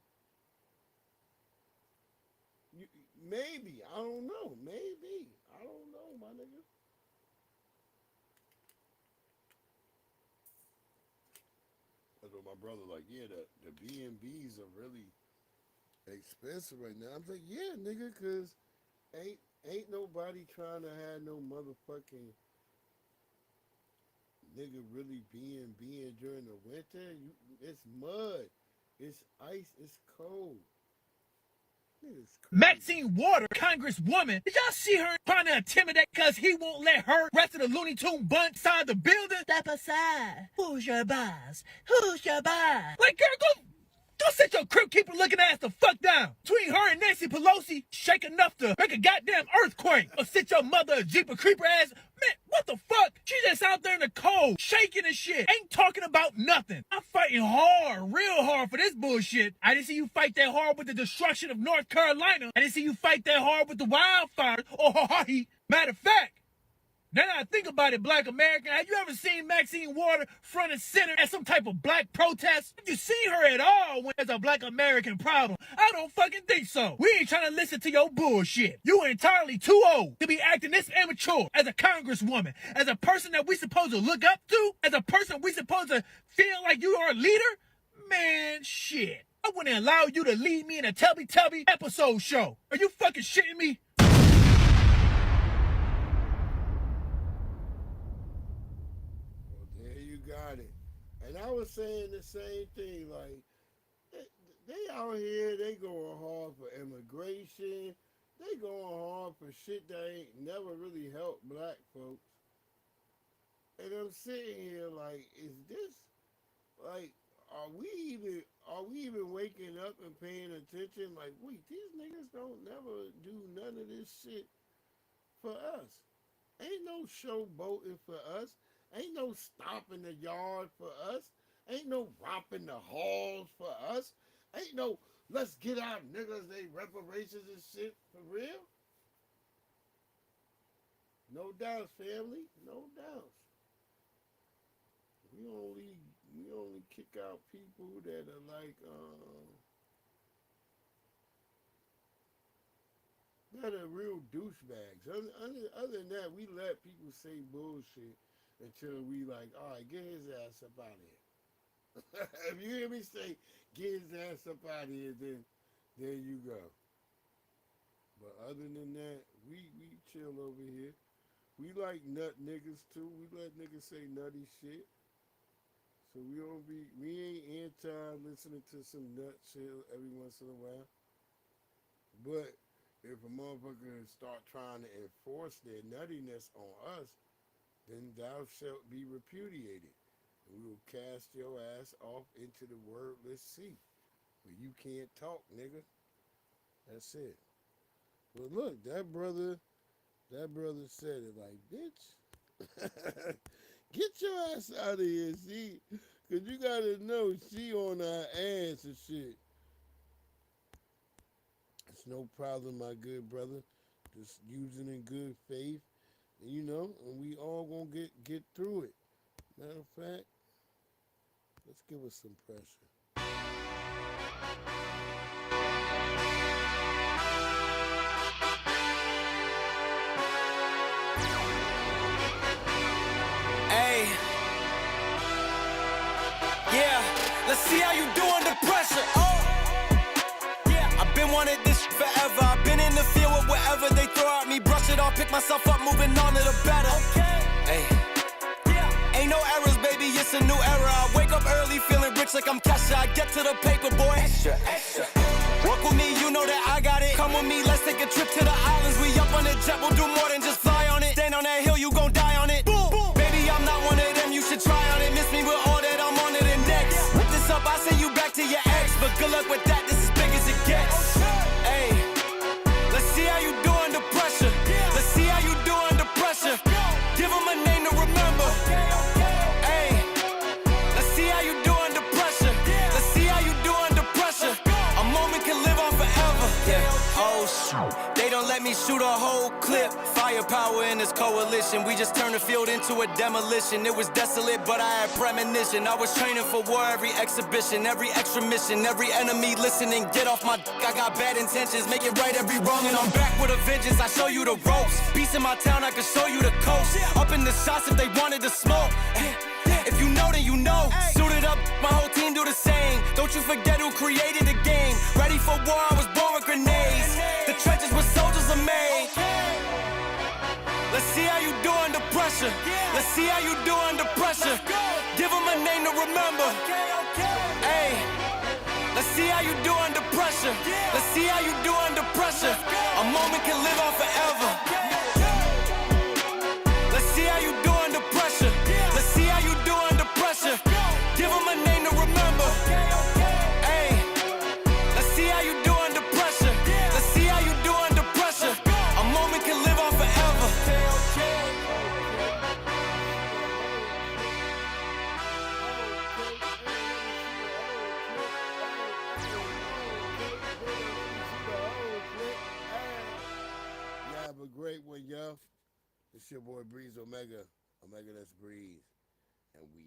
Maybe. I don't know. Maybe. I don't know, my nigga. That's what my brother like, yeah, the B&Bs are really expensive right now. I'm like, yeah, nigga, because ain't nobody trying to have no motherfucking nigga really being during the winter. It's mud. It's ice. It's cold. Maxine Waters, Congresswoman, did y'all see her trying to intimidate because he won't let her rest of the Looney Tune bunch inside the building? Step aside. Who's your boss? Who's your boss? Like, girl, go sit your crypt keeper looking ass the fuck down. Between her and Nancy Pelosi, shake enough to make a goddamn earthquake. Or sit your mother a Jeep creeper ass. Man, what the fuck? She just out there in the cold, shaking and shit. Ain't talking about nothing. I'm fighting hard, real hard for this bullshit. I didn't see you fight that hard with the destruction of North Carolina. I didn't see you fight that hard with the wildfires or Hawaii. Matter of fact, Now that I think about it, Black American, have you ever seen Maxine Waters front and center at some type of black protest? Have you seen her at all when there's a Black American problem? I don't fucking think so. We ain't trying to listen to your bullshit. You are entirely too old to be acting this immature as a congresswoman, as a person that we supposed to look up to, as a person we supposed to feel like you are a leader. Man, shit. I wouldn't allow you to lead me in a Tubby episode show. Are you fucking shitting me? And I was saying the same thing, like, they out here, they going hard for immigration, they going hard for shit that ain't never really helped black folks. And I'm sitting here like, is this, like, are we even waking up and paying attention? Like, wait, these niggas don't never do none of this shit for us. Ain't no showboating for us. Ain't no stomping the yard for us. Ain't no romping the halls for us. Ain't no let's get our niggas they reparations and shit for real. No doubts, family. No doubts. We only kick out people that are like that are real douchebags. Other than that, we let people say bullshit until we like, all right, get his ass up out of here. If you hear me say, get his ass up out of here, then there you go. But other than that, we chill over here. We like nut niggas too. We let niggas say nutty shit. So we ain't anti listening to some nut shit every once in a while. But if a motherfucker start trying to enforce their nuttiness on us, then thou shalt be repudiated. And we will cast your ass off into the wordless sea, where you can't talk, nigga. That's it. But look, that brother said it like, bitch, get your ass out of here, see? Because you got to know she on her ass and shit. It's no problem, my good brother. Just using in good faith. You know, and we all gonna get through it. Matter of fact, let's give us some pressure. Hey, yeah, let's see how you do under pressure. Oh, yeah, I've been wanting this forever. I've been in the field with whatever they throw at me. Brush it off, pick myself up, moving on to the better. Okay. Hey. Yeah. Ain't no errors, baby, it's a new era. I wake up early, feeling rich like I'm Kesha. I get to the paper, boy. Extra, extra. Work with me, you know that I got it. Come with me, let's take a trip to the islands. We up on the jet, we'll do more than just fly on it. Stand on that hill, you gon' die on it. Boom, boom. Baby, I'm not one of them, you should try on it. Miss me with all that, I'm on it and next. Whip this up, I send you back to your ex. But good luck with that, this is big as it gets. Hey, let's see how you do under pressure. Let's see how you do under pressure. Give them a name to remember. Hey, let's see how you do under pressure. Let's see how you do under pressure. A moment can live on forever. Yeah. Oh shoot, they don't let me shoot a whole clip. Firepower in this coalition. We just turned the field into a demolition. It was desolate, but I had premonition. I was training for war, every exhibition, every extra mission, every enemy listening. Get off my dick, I got bad intentions. Make it right every wrong, and I'm back with a vengeance. I show you the ropes. Peace in my town, I can show you the coast. Up in the shots if they wanted to smoke. If you know, then you know. Suited up, my whole team do the same. Don't you forget who created the game. Ready for war, I was born with grenades. The trenches where soldiers are made. Let's see how you do under pressure. Let's see how you do under pressure. Give them a name to remember. Hey, let's see how you do under pressure. Let's see how you do under pressure. A moment can live on forever. Let's see how you do under pressure. Let's see how you do under pressure. Give them a name to remember. Hey, let's see how you do under pressure. Let's see how you do under pressure. A moment can live on forever. You have a great It's your boy Breeze Omega. Omega, that's Breeze. And we